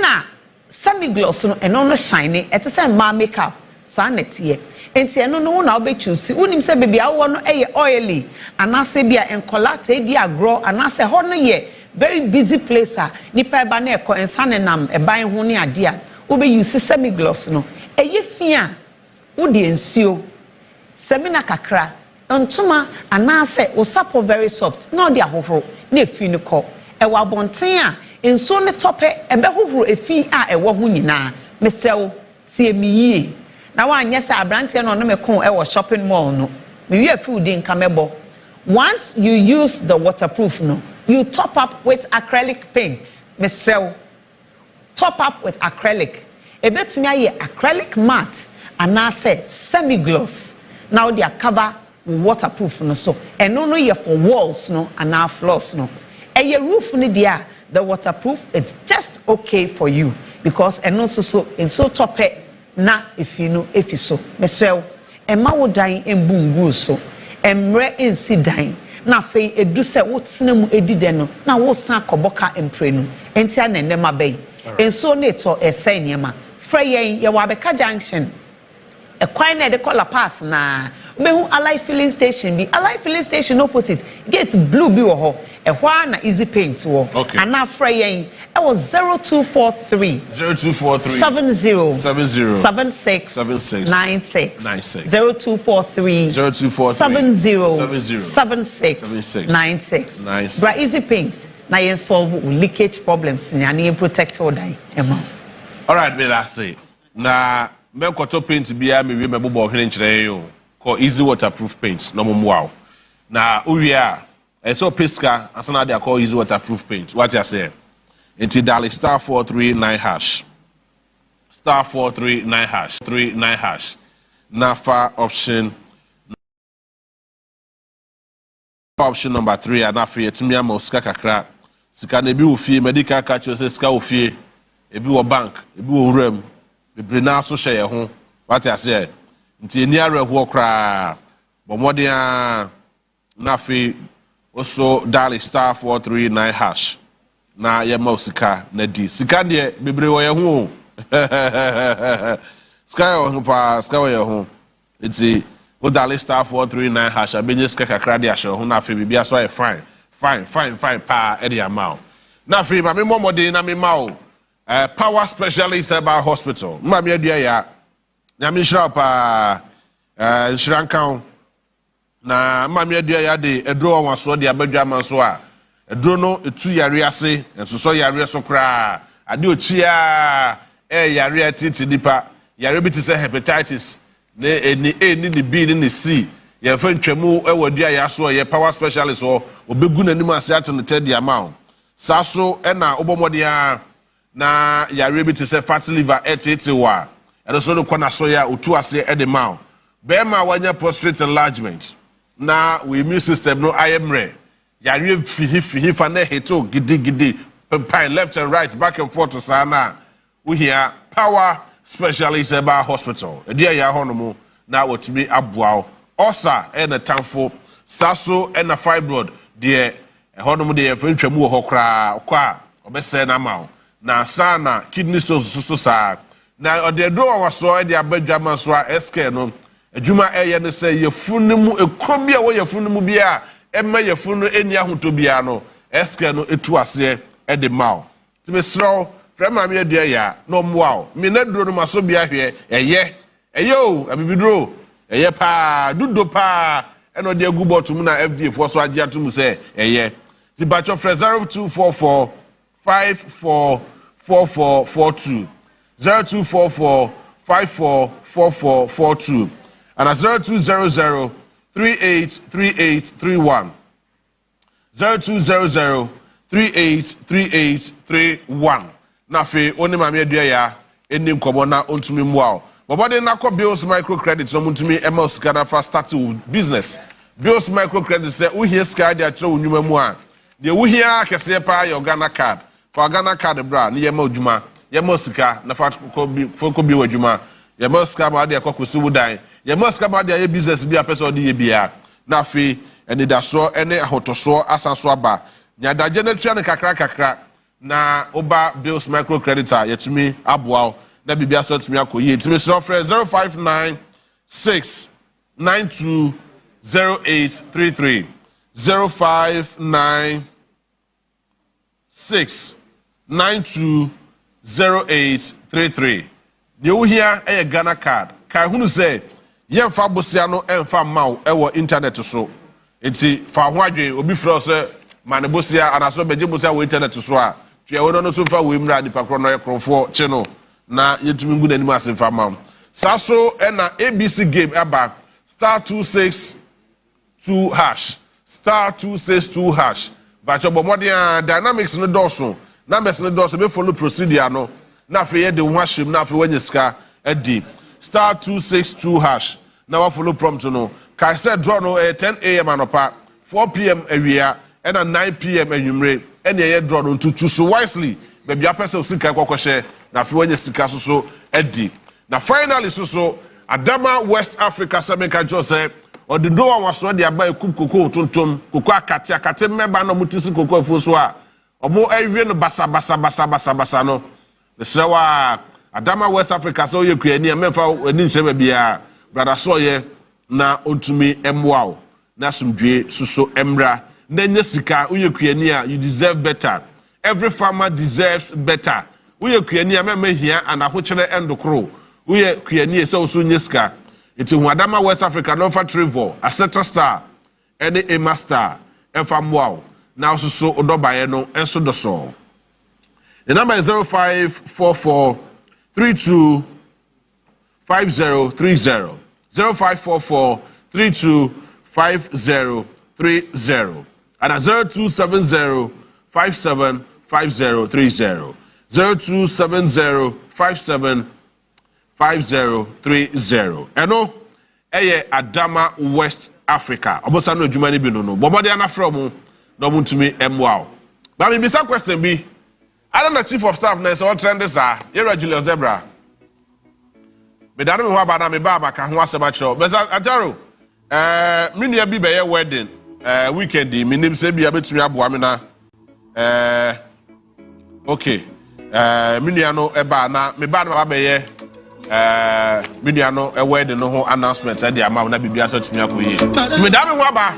na semi-gloss no eno no shine ete se ma makeup sa netie enti eno no na obechusi unim se baby awo no oily anase bia enkolata edi agro anase ho no ye very busy place nipa eba na eko ensane nam eban ho ne ade a wo be use semi gloss no eye fia wo de ensio semina kakra ntoma anase wo sapo very soft na ode ahohoro na efi ne ko ɛwɔ abɔnten a nsuo ne tɔpɛ ɛbɛhohoro efi a ɛwɔ ho nyinaa mesɛw tie me yie na wanyɛ sɛ abrante no me kon ɛwɔ shopping mall no me wie food in kamebo. Once you use the waterproof no you top up with acrylic paint mesɛw top up with acrylic ebetumi aye acrylic matte anase semi gloss now they are cover waterproof no so eno no ye for walls no and our floors no eye roof no dia the waterproof it's just okay for you because eno so tope na if you know if you so mesel ema wo dan embungu so emre ensi dan na fe edu se wo tena mu edide no na wo san koboka empre no enti anenema bai enso ne to esai niema freyen ye wa beka junction a quite na de call pass na behu Allied filling station bi Allied filling station opposite gate blue bi wo ho e hwa na easy paint wo and na freyen e was 0243 70 76 96 0243 70 76 96 bra easy paint na yen solve leakage problems ni and protect all die ema. All right, me that say na me koto paint bia me we me bobo hwene nkyere yo ko easy waterproof paint no mo wow na uwia so pesca asana they call easy waterproof paint what you say enti dial star 439 hash star 439 hash 39 hash nafa option number 3 and afa yetimi ama sika kakra sika na bi ofie medical catch say sika ofie ebi wo bank ebi wo rem bebre na so hye ye ho what you say nti eni areho kra bomodea na afa also dial star 439 hash na ye ma sika na di sika de bebre wo ye ho sika yo pa sika wo ye ho nti o dial star 439 hash abenye sika kakra de ahye ho na afa bibia so fine pa e de amount na afa ma me momode na me ma o power specialist about hospital ma me dia ya na me shira pa shrankan na mamia dia ya de edro wanso de abadwa manso a edro no etu yare ase enso yare so kra ade ochia yare titi dipa yare biti se hepatitis ne eni ni B ni C ye fa ntwamu ewodua ya so ye power specialist o obegu nanim ase atene tedi amount saso na obomode na yare biti se fat liver etete wa so no kona so ya otu ase edemount be ma wanya prostate enlargement na we immune system no ayemre yare fihi fa na heto gidi pine left and right back and forth sana we here power specialist about hospital edia ya honomo na wotumi aboa osa na tamfo saso na fibroid de honomo de yefantwamu ho kra kwa obese na ma na sana kidney stones so sa na ode do waso de abadwa manso a SK no adwuma ne se yefunu ekrobia wo yefunu bia ema yefunu eni ahoto bia no SK no etu ase de maw timesro frema me de ya no moa me na duro no maso bia hwe o abibiduro pa dudo pa eno de agu botum na FDA for so age atum se ti batcho fre 0244 544442 0244 544442 and a 0200 383831 0200 383831 na fe oni ma me adua ya eni nkomo na ontumi muao bobode na ko bills microcredit no muntumi ema osika fa start business bills microcredit say uhie ska dia tro onwuma mu a de uhie akese pa ya Ghana card for Ghana card bra ne yema odwuma yema osika na fa ko bi wadwuma yema osika ba de Kusi wudan yema osika ba de business bi apese de ye bia na fe eni da so ene ahotoso asanso aba nya da genetia ne kakra na oba bills microcreditor yetumi aboa na bibia so tumi akoyi tumi so frɛ 059 692 0833 059 692 0833 ne uhia Ghana card kai hunu sɛ yɛmfa bosia no ɛmfa maw ɛwɔ internet so enti fa ho adwen obi frɛ sɛ manebosia anaso begebosia we internet so a twa we no so fa we mra nipa kro no ekrofo che no na yetumi ngu nanim asemfa mam saso na ABC game aba *262# *262# bacho bomodia dynamics no doso numbers no doso be follow procedure no na fe ye de ho ahyem na fe wanya sika edi *262# na wa follow prompt no kai said draw no 10 a.m. anopa 4 p.m. awia and 9 p.m. anwumre and ye draw no to choose wisely baby apese sika kokoshe na fe wanya sika so edi na finally so Adama West Africa Semeka Jose or the door was ready by cook cocoa tontom cocoa akate member no mutisi cocoa afuso a omo ewie no basa no the sewa Adama West Africa so ye kuani emfa ani nkyere bia brother so ye na ontumi emwao na sumdwe suso emra na nya sika uye kuani a you deserve better. Every farmer deserves better. Uye kuani a memehia anahokyere endokro uye kuani se oso nya sika. Iti Adama West Africa no fa Trevor Aseta Star ene a master emfa mwao na so odobaye no enso doso. The number is 0544 32 5030 0544 32 5030 and 0270 57 5030 0270 57 5030 eno eye Adama West Africa obosa no adwuma ne bi no bobode ana from no muntumi emwao ba me bisa question bi I don't know chief of staff na so trend this Yera Julius Debra. Me danu me ho aba na me ba ka ho aseba cho. Besa Ajaro me nua bi be ye wedding weekend me nim se bia betumi aboa me na okay me nua no eba na me ba na ba be ye me nua no wedding no ho announcement e dia ma na bibia so tumi akoyi. Me danu me ho aba